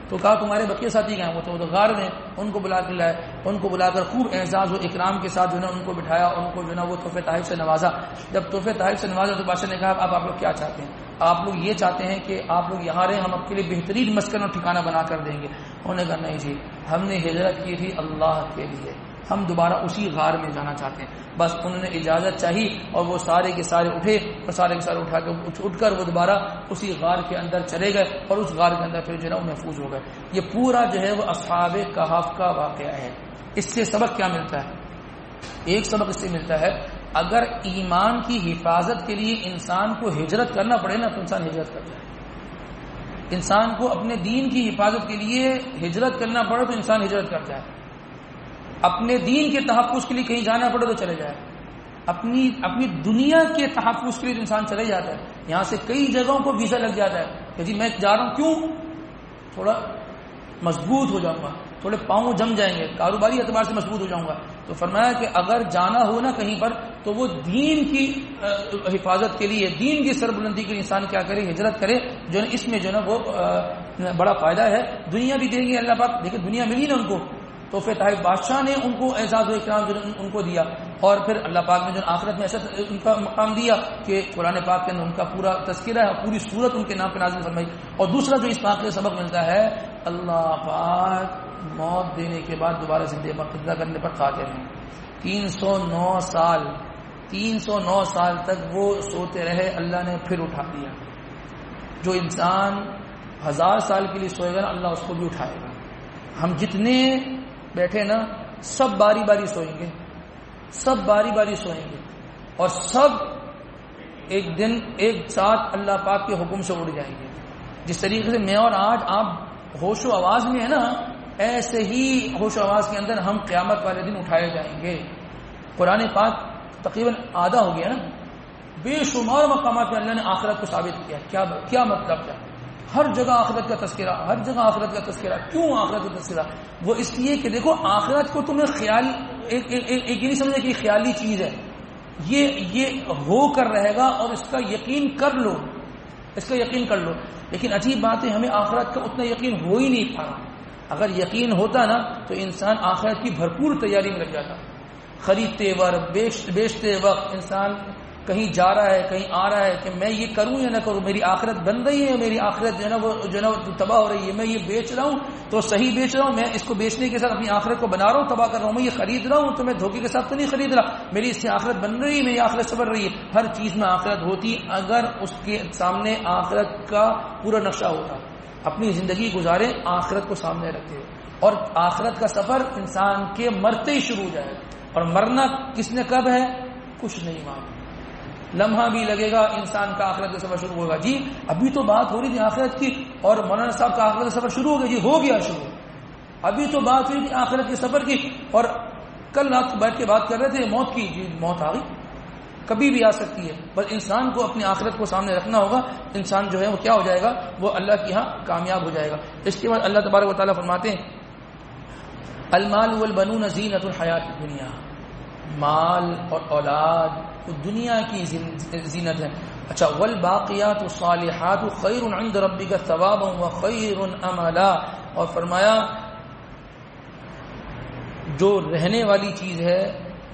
تو کہا تمہارے بقیہ ساتھی کہاں, وہ تو غار میں. ان کو بلا کے لائے, ان کو بلا کر خوب اعزاز و اکرام کے ساتھ جو ہے نا ان کو بٹھایا, ان کو جو ہے نا وہ تحفے تحائف سے نوازا. جب تحفے تحائف سے نوازا تو بادشاہ نے کہا اب آپ لوگ کیا چاہتے ہیں, آپ لوگ یہ چاہتے ہیں کہ آپ لوگ یہاں رہیں, ہم آپ کے لیے بہترین مسکن اور ٹھکانہ بنا کر دیں گے. انہوں نے کہا نہیں جی, ہم نے ہجرت کی تھی اللہ کے لیے, ہم دوبارہ اسی غار میں جانا چاہتے ہیں. بس انہوں نے اجازت چاہی اور وہ سارے کے سارے اٹھے, اور سارے کے سارے اٹھ کر وہ دوبارہ اسی غار کے اندر چلے گئے, اور اس غار کے اندر پھر جو ہے نا وہ محفوظ ہو گئے. یہ پورا جو ہے وہ اصحاب کہف کا واقعہ ہے. اس سے سبق کیا ملتا ہے, ایک سبق اس سے ملتا ہے, اگر ایمان کی حفاظت کے لیے انسان کو ہجرت کرنا پڑے نا تو انسان ہجرت کر جائے. انسان کو اپنے دین کی حفاظت کے لیے ہجرت کرنا پڑے تو انسان ہجرت کر جائے. اپنے دین کے تحفظ کے لیے کہیں جانا پڑے تو چلے جائے. اپنی دنیا کے تحفظ کے لیے انسان چلے جاتا ہے. یہاں سے کئی جگہوں کو ویزا لگ جاتا ہے, کہ جی میں جا رہا ہوں، کیوں؟ تھوڑا مضبوط ہو جاؤں گا، تھوڑے پاؤں جم جائیں گے، کاروباری اعتبار سے مضبوط ہو جاؤں گا. تو فرمایا کہ اگر جانا ہو نا کہیں پر تو وہ دین کی حفاظت کے لیے، دین کی سربلندی کے لیے انسان کیا کرے؟ ہجرت کرے. جو ہے اس میں جو ہے وہ بڑا فائدہ ہے. دنیا بھی دیں گے اللہ پاک. دیکھیں دنیا ملی نا ان کو، تو پھر طائف بادشاہ نے ان کو اعزاز و اکرام جو ان کو دیا، اور پھر اللہ پاک نے جو آخرت میں ایسا ان کا مقام دیا کہ قرآن پاک کے اندر ان کا پورا تذکرہ ہے، پوری صورت ان کے نام پہ نازل فرمائی. اور دوسرا جو اس واقعے سے سبق ملتا ہے، اللہ پاک موت دینے کے بعد دوبارہ زندہ کرنے پر قادر ہیں. 309 سال تک وہ سوتے رہے، اللہ نے پھر اٹھا دیا. جو انسان 1000 سال کے لیے سوئے گا نا، اللہ اس کو بھی اٹھائے گا. ہم جتنے بیٹھے نا سب باری باری سوئیں گے، سب باری باری سوئیں گے، اور سب ایک دن ایک ساتھ اللہ پاک کے حکم سے اڑ جائیں گے. جس طریقے سے میں اور آج آپ ہوش و آواز میں ہے نا، ایسے ہی ہوش و آواز کے اندر ہم قیامت والے دن اٹھائے جائیں گے. قرآن پاک تقریباً آدھا ہو گیا نا، بے شمار مقامات میں اللہ نے آخرت کو ثابت کیا. کیا مطلب کیا؟ ہر جگہ آخرت کا تذکرہ، ہر جگہ آخرت کا تذکرہ. کیوں آخرت کا تذکرہ؟ وہ اس لیے کہ دیکھو آخرت کو تمہیں خیال ایک نہیں سمجھے کہ خیالی چیز ہے، یہ ہو کر رہے گا اور اس کا یقین کر لو، اس کا یقین کر لو. لیکن عجیب بات ہے ہمیں آخرت کا اتنا یقین ہو ہی نہیں پا رہا. اگر یقین ہوتا نا تو انسان آخرت کی بھرپور تیاری میں لگ جاتا. خریدتے وقت، بیچتے وقت انسان کہیں جا رہا ہے، کہیں آ رہا ہے کہ میں یہ کروں یا نہ کروں، میری آخرت بن رہی ہے، میری آخرت جو ہے نا وہ تباہ ہو رہی ہے. میں یہ بیچ رہا ہوں تو صحیح بیچ رہا ہوں، میں اس کو بیچنے کے ساتھ اپنی آخرت کو بنا رہا ہوں، تباہ کر رہا ہوں. میں یہ خرید رہا ہوں تو میں دھوکے کے ساتھ تو نہیں خرید رہا، میری اس سے آخرت بن رہی ہے، میری آخرت سنور رہی ہے. ہر چیز میں آخرت ہوتی اگر اس کے سامنے آخرت کا پورا نقشہ ہوتا. اپنی زندگی گزارے آخرت کو سامنے رکھتے، اور آخرت کا سفر انسان کے مرتے ہی شروع ہو جائے. اور مرنا کس نے کب ہے کچھ نہیں معلوم، لمحہ بھی لگے گا انسان کا آخرت کا سفر شروع ہوگا. جی ابھی تو بات ہو رہی تھی آخرت کی، اور مولانا صاحب کا آخرت کا سفر شروع ہو گیا. جی ہو گیا شروع. ابھی تو بات ہوئی تھی آخرت کے سفر کی، اور کل رات بیٹھ کے بات کر رہے تھے موت کی. جی موت آ گئی، کبھی بھی آ سکتی ہے. بس انسان کو اپنی آخرت کو سامنے رکھنا ہوگا. انسان جو ہے وہ کیا ہو جائے گا؟ وہ اللہ کے ہاں کامیاب ہو جائے گا. اس کے بعد اللہ تبارک و تعالیٰ فرماتے ہیں المال والبنون زینت الحیات الدنیا. مال اور اولاد دنیا کی زینت ہے. اچھا والباقیات الصالحات خیر عند ربک ثوابا وخیر املا. اور فرمایا جو رہنے والی چیز ہے،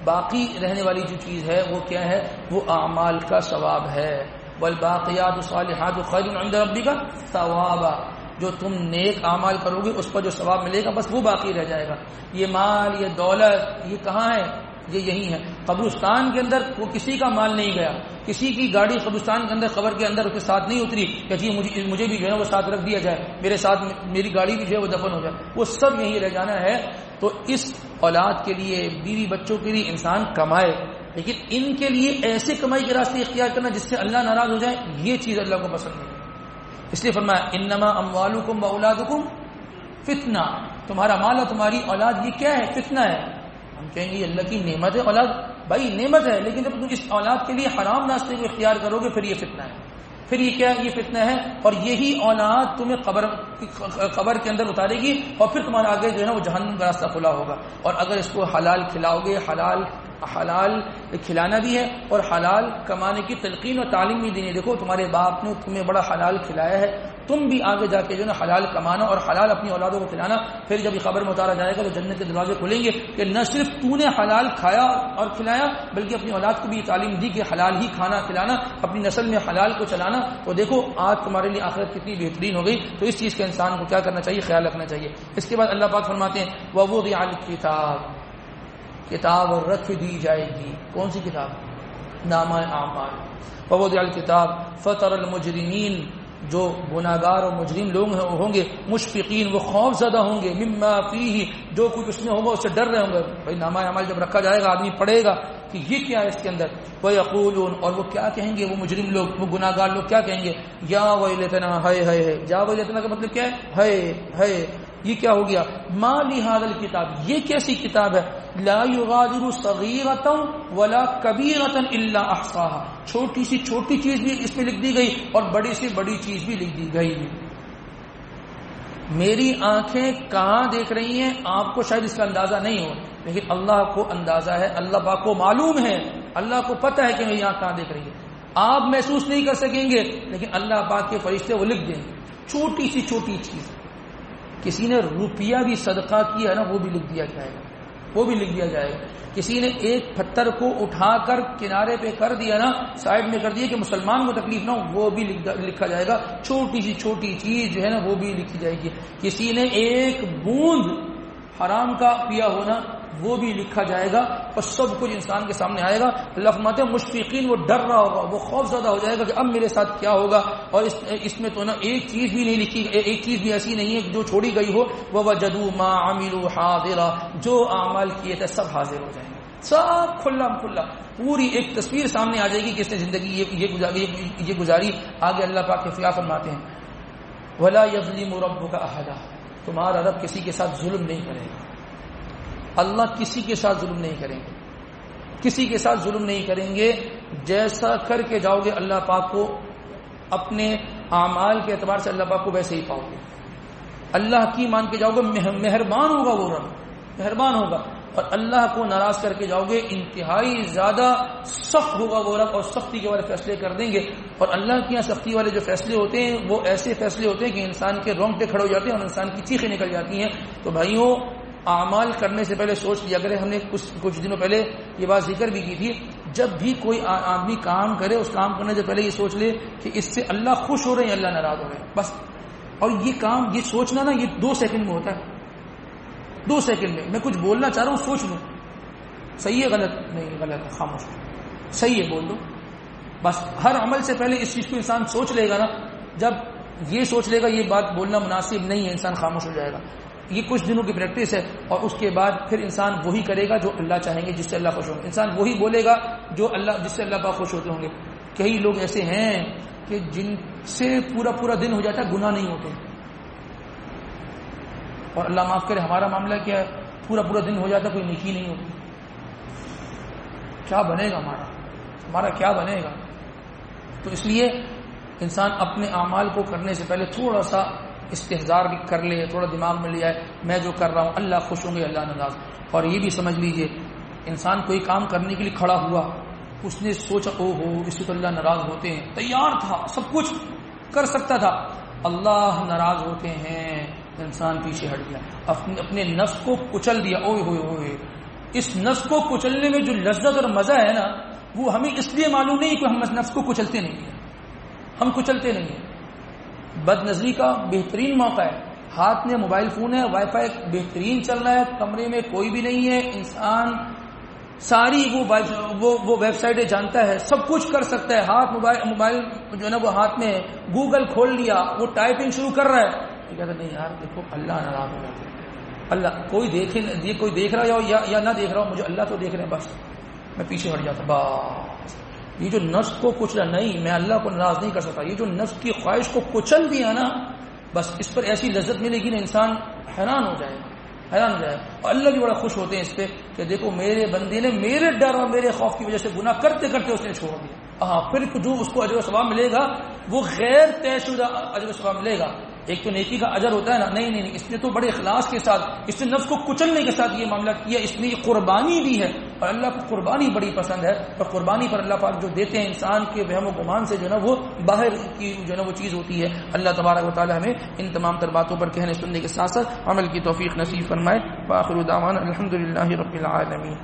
باقی رہنے والی جو چیز ہے وہ کیا ہے؟ وہ اعمال کا ثواب ہے. والباقیات الصالحات خیر عند ربک ثوابا. جو تم نیک اعمال کرو گے اس پر جو ثواب ملے گا بس وہ باقی رہ جائے گا. یہ مال، یہ دولت، یہ کہاں ہے؟ یہ یہی ہے قبرستان کے اندر. وہ کسی کا مال نہیں گیا، کسی کی گاڑی قبرستان کے اندر قبر کے اندر اس کے ساتھ نہیں اتری کہ جی مجھے بھی جو ہے وہ ساتھ رکھ دیا جائے، میرے ساتھ میری گاڑی بھی جو ہے وہ دفن ہو جائے. وہ سب یہی رہ جانا ہے. تو اس اولاد کے لیے، بیوی بچوں کے لیے انسان کمائے، لیکن ان کے لیے ایسے کمائی کے راستے اختیار کرنا جس سے اللہ ناراض ہو جائے، یہ چیز اللہ کو پسند نہیں. اس لیے فرمایا انما اموالکم واولادکم فتنہ. تمہارا مال اور تمہاری اولاد یہ کیا ہے؟ فتنہ ہے. ہم کہیں گے اللہ کی نعمت ہے اولاد. بھائی نعمت ہے، لیکن جب تم اس اولاد کے لیے حرام راستے کو اختیار کرو گے پھر یہ فتنہ ہے. پھر یہ کیا ہے؟ یہ فتنہ ہے. اور یہی اولاد تمہیں قبر کے اندر اتارے گی، اور پھر تمہارے آگے جو ہے نا وہ جہنم کا راستہ کھلا ہوگا. اور اگر اس کو حلال کھلاؤ گے، حلال کھلانا بھی ہے اور حلال کمانے کی تلقین اور تعلیم بھی دینی. دیکھو تمہارے باپ نے تمہیں بڑا حلال کھلایا ہے، تم بھی آگے جا کے جو ہے نا حلال کمانا اور حلال اپنی اولادوں کو کھلانا. پھر جب یہ خبر میں اتارا جائے گا تو جنت کے دروازے کھلیں گے کہ نہ صرف تو نے حلال کھایا اور کھلایا بلکہ اپنی اولاد کو بھی یہ تعلیم دی کہ حلال ہی کھانا کھلانا، اپنی نسل میں حلال کو چلانا. تو دیکھو آج تمہارے لیے آخرت کتنی بہترین ہو گئی. تو اس چیز کا انسان کو کیا کرنا چاہیے؟ خیال رکھنا چاہیے. اس کے بعد اللہ پاک فرماتے ہیں وَوُضِعَ الْكِتَابُ. کتاب اور رکھ دی جائے گی. کون سی کتاب؟ نامہ اعمال. وَوُضِعَ الْكِتَابُ فَتَرَ الْمُجْرِمِينَ. جو گناہگار اور مجرم لوگ ہوں گے مشفقین، وہ خوف زدہ ہوں گے، مما فیہ، جو کچھ اس میں ہوگا اس سے ڈر رہے ہوں گے. بھائی نامہ اعمال جب رکھا جائے گا آدمی پڑھے گا کہ یہ کیا ہے اس کے اندر. وَيَقُولُونَ. اور وہ کیا کہیں گے؟ وہ مجرم لوگ، وہ گناہگار لوگ کیا کہیں گے؟ یا ویلتنا، ہائے ہائے ہے. یا ویلتنا کا مطلب کیا ہے؟ ہائے ہائے، یہ کیا ہو گیا؟ ما لہذا الکتاب، یہ کیسی کتاب ہے؟ لا یغادر صغیرۃ ولا کبیرۃ الا احصاها، چھوٹی سی چھوٹی چیز بھی اس میں لکھ دی گئی اور بڑی سی بڑی چیز بھی لکھ دی گئی. میری آنکھیں کہاں دیکھ رہی ہیں آپ کو شاید اس کا اندازہ نہیں ہو، لیکن اللہ کو اندازہ ہے، اللہ پاک کو معلوم ہے، اللہ کو پتہ ہے کہ میری آنکھ کہاں دیکھ رہی ہے. آپ محسوس نہیں کر سکیں گے لیکن اللہ پاک کے فرشتے وہ لکھ دیں گے. چھوٹی سی چھوٹی چیز. کسی نے روپیہ بھی صدقہ کیا ہے نا، وہ بھی لکھ دیا جائے گا، وہ بھی لکھ دیا جائے گا. کسی نے ایک پتھر کو اٹھا کر کنارے پہ کر دیا نا، سائڈ میں کر دیا کہ مسلمان کو تکلیف نہ ہو، وہ بھی لکھا جائے گا. چھوٹی سی چھوٹی چیز جو ہے نا وہ بھی لکھی جائے گی. کسی نے ایک بوند حرام کا پیا ہونا، وہ بھی لکھا جائے گا، اور سب کچھ انسان کے سامنے آئے گا. اللہ فرماتے ہیں مشفقین، وہ ڈر رہا ہوگا، وہ خوف زدہ ہو جائے گا کہ اب میرے ساتھ کیا ہوگا. اور اس میں تو نا ایک چیز بھی نہیں لکھی، ایک چیز بھی ایسی نہیں ہے جو چھوڑی گئی ہو. وَوَجَدُوا مَا عَمِلُوا حَاضِرًا، جو اعمال کیے تھے سب حاضر ہو جائیں گے، سب کھلا کھلا. پوری ایک تصویر سامنے آ جائے گی کہ اس نے زندگی یہ گزاری. آگے اللہ پاک کے کیا فرماتے ہیں، وَلَا يَظْلِمُ رَبُّكَ أَحَدًا، تمہارا رب کسی کے ساتھ ظلم نہیں کرے گا. اللہ کسی کے ساتھ ظلم نہیں کریں گے، کسی کے ساتھ ظلم نہیں کریں گے. جیسا کر کے جاؤ گے اللہ پاک کو اپنے اعمال کے اعتبار سے اللہ پاک کو ویسے ہی پاؤ گے. اللہ کی مان کے جاؤ گے، مہربان ہوگا وہ رب، مہربان ہوگا. اور اللہ کو ناراض کر کے جاؤ گے، انتہائی زیادہ سخت ہوگا وہ رب، اور سختی کے والے فیصلے کر دیں گے. اور اللہ کے یہاں سختی والے جو فیصلے ہوتے ہیں وہ ایسے فیصلے ہوتے ہیں کہ انسان کے رونگٹے کھڑے ہو جاتے ہیں اور انسان کی چیخیں نکل جاتی ہیں. تو بھائیوں، اعمال کرنے سے پہلے سوچ لیا کرے. ہم نے کچھ دنوں پہلے یہ بات ذکر بھی کی تھی، جب بھی کوئی آدمی کام کرے، اس کام کرنے سے پہلے یہ سوچ لے کہ اس سے اللہ خوش ہو رہے ہیں، اللہ ناراض ہو رہے ہیں، بس. اور یہ کام، یہ سوچنا نا، یہ 2 سیکنڈ میں ہوتا ہے. 2 سیکنڈ میں کچھ بولنا چاہ رہا ہوں، سوچ لوں صحیح ہے غلط نہیں، غلط ہے خاموش، صحیح ہے بول دو بس. ہر عمل سے پہلے اس چیز کو انسان سوچ لے گا نا. جب یہ سوچ لے گا یہ بات بولنا مناسب نہیں ہے، انسان خاموش ہو جائے گا. یہ کچھ دنوں کی پریکٹس ہے، اور اس کے بعد پھر انسان وہی کرے گا جو اللہ چاہیں گے، جس سے اللہ خوش ہوں گے. انسان وہی بولے گا جس سے اللہ پاک خوش ہوتے ہوں گے. کئی لوگ ایسے ہیں کہ جن سے پورا دن ہو جاتا ہے، گناہ نہیں ہوتے، اور اللہ معاف کرے ہمارا معاملہ کیا ہے، پورا دن ہو جاتا ہے، کوئی نیکی نہیں ہوتی. کیا بنے گا ہمارا کیا بنے گا؟ تو اس لیے انسان اپنے اعمال کو کرنے سے پہلے تھوڑا سا استحضار بھی کر لے، تھوڑا دماغ میں لیا ہے میں جو کر رہا ہوں اللہ خوش ہوں گے، اللہ ناراض. اور یہ بھی سمجھ لیجئے، انسان کوئی کام کرنے کے لیے کھڑا ہوا، اس نے سوچا او ہو اس سے تو اللہ ناراض ہوتے ہیں، تیار تھا، سب کچھ کر سکتا تھا، اللہ ناراض ہوتے ہیں، انسان پیچھے ہٹ گیا، اپنے نفس کو کچل دیا. اوئے ہوئے ہوئے، اس نفس کو کچلنے میں جو لذت اور مزہ ہے نا، وہ ہمیں اس لیے معلوم نہیں کہ ہم نفس کو کچلتے نہیں ہیں، ہم کچلتے نہیں ہیں. بد نظری کا بہترین موقع ہے، ہاتھ میں موبائل فون ہے، وائی فائی بہترین چل رہا ہے، کمرے میں کوئی بھی نہیں ہے، انسان ساری وہ ویب سائٹیں جانتا ہے، سب کچھ کر سکتا ہے. ہاتھ موبائل جو ہے نا وہ ہاتھ میں، گوگل کھول لیا، وہ ٹائپنگ شروع کر رہا ہے. یہ کہتا نہیں یار دیکھو اللہ ناراض ہو جاتا ہے، اللہ کوئی دیکھ رہا ہو یا نہ دیکھ رہا ہو، مجھے اللہ تو دیکھ رہے ہیں، بس میں پیچھے ہٹ جاتا. بس یہ جو نفس کو کچلا، نہیں میں اللہ کو ناراض نہیں کر سکتا، یہ جو نفس کی خواہش کو کچل دیا نا، بس اس پر ایسی لذت ملے گی نا، انسان حیران ہو جائے گا. اور اللہ بھی بڑا خوش ہوتے ہیں اس پہ کہ دیکھو میرے بندے نے میرے ڈر اور میرے خوف کی وجہ سے گناہ کرتے کرتے اس نے چھوڑ دیا. پھر جو اس کو اجر و ثواب ملے گا وہ غیر طے شدہ اجر و ثواب ملے گا. ایک تو نیکی کا اجر ہوتا ہے نا، نہیں اس نے تو بڑے اخلاص کے ساتھ، اس نے نفس کو کچلنے کے ساتھ یہ معاملہ کیا، اس نے یہ قربانی دی ہے، اور اللہ کو قربانی بڑی پسند ہے. اور قربانی پر اللہ پاک جو دیتے ہیں انسان کے وہم و گمان سے جو ہے نا وہ باہر کی جو ہے نا وہ چیز ہوتی ہے. اللہ تبارک و تعالی ہمیں ان تمام تر باتوں پر کہنے سننے کے ساتھ ساتھ عمل کی توفیق نصیب فرمائے. وآخر دعوانا الحمدللہ رب العالمین.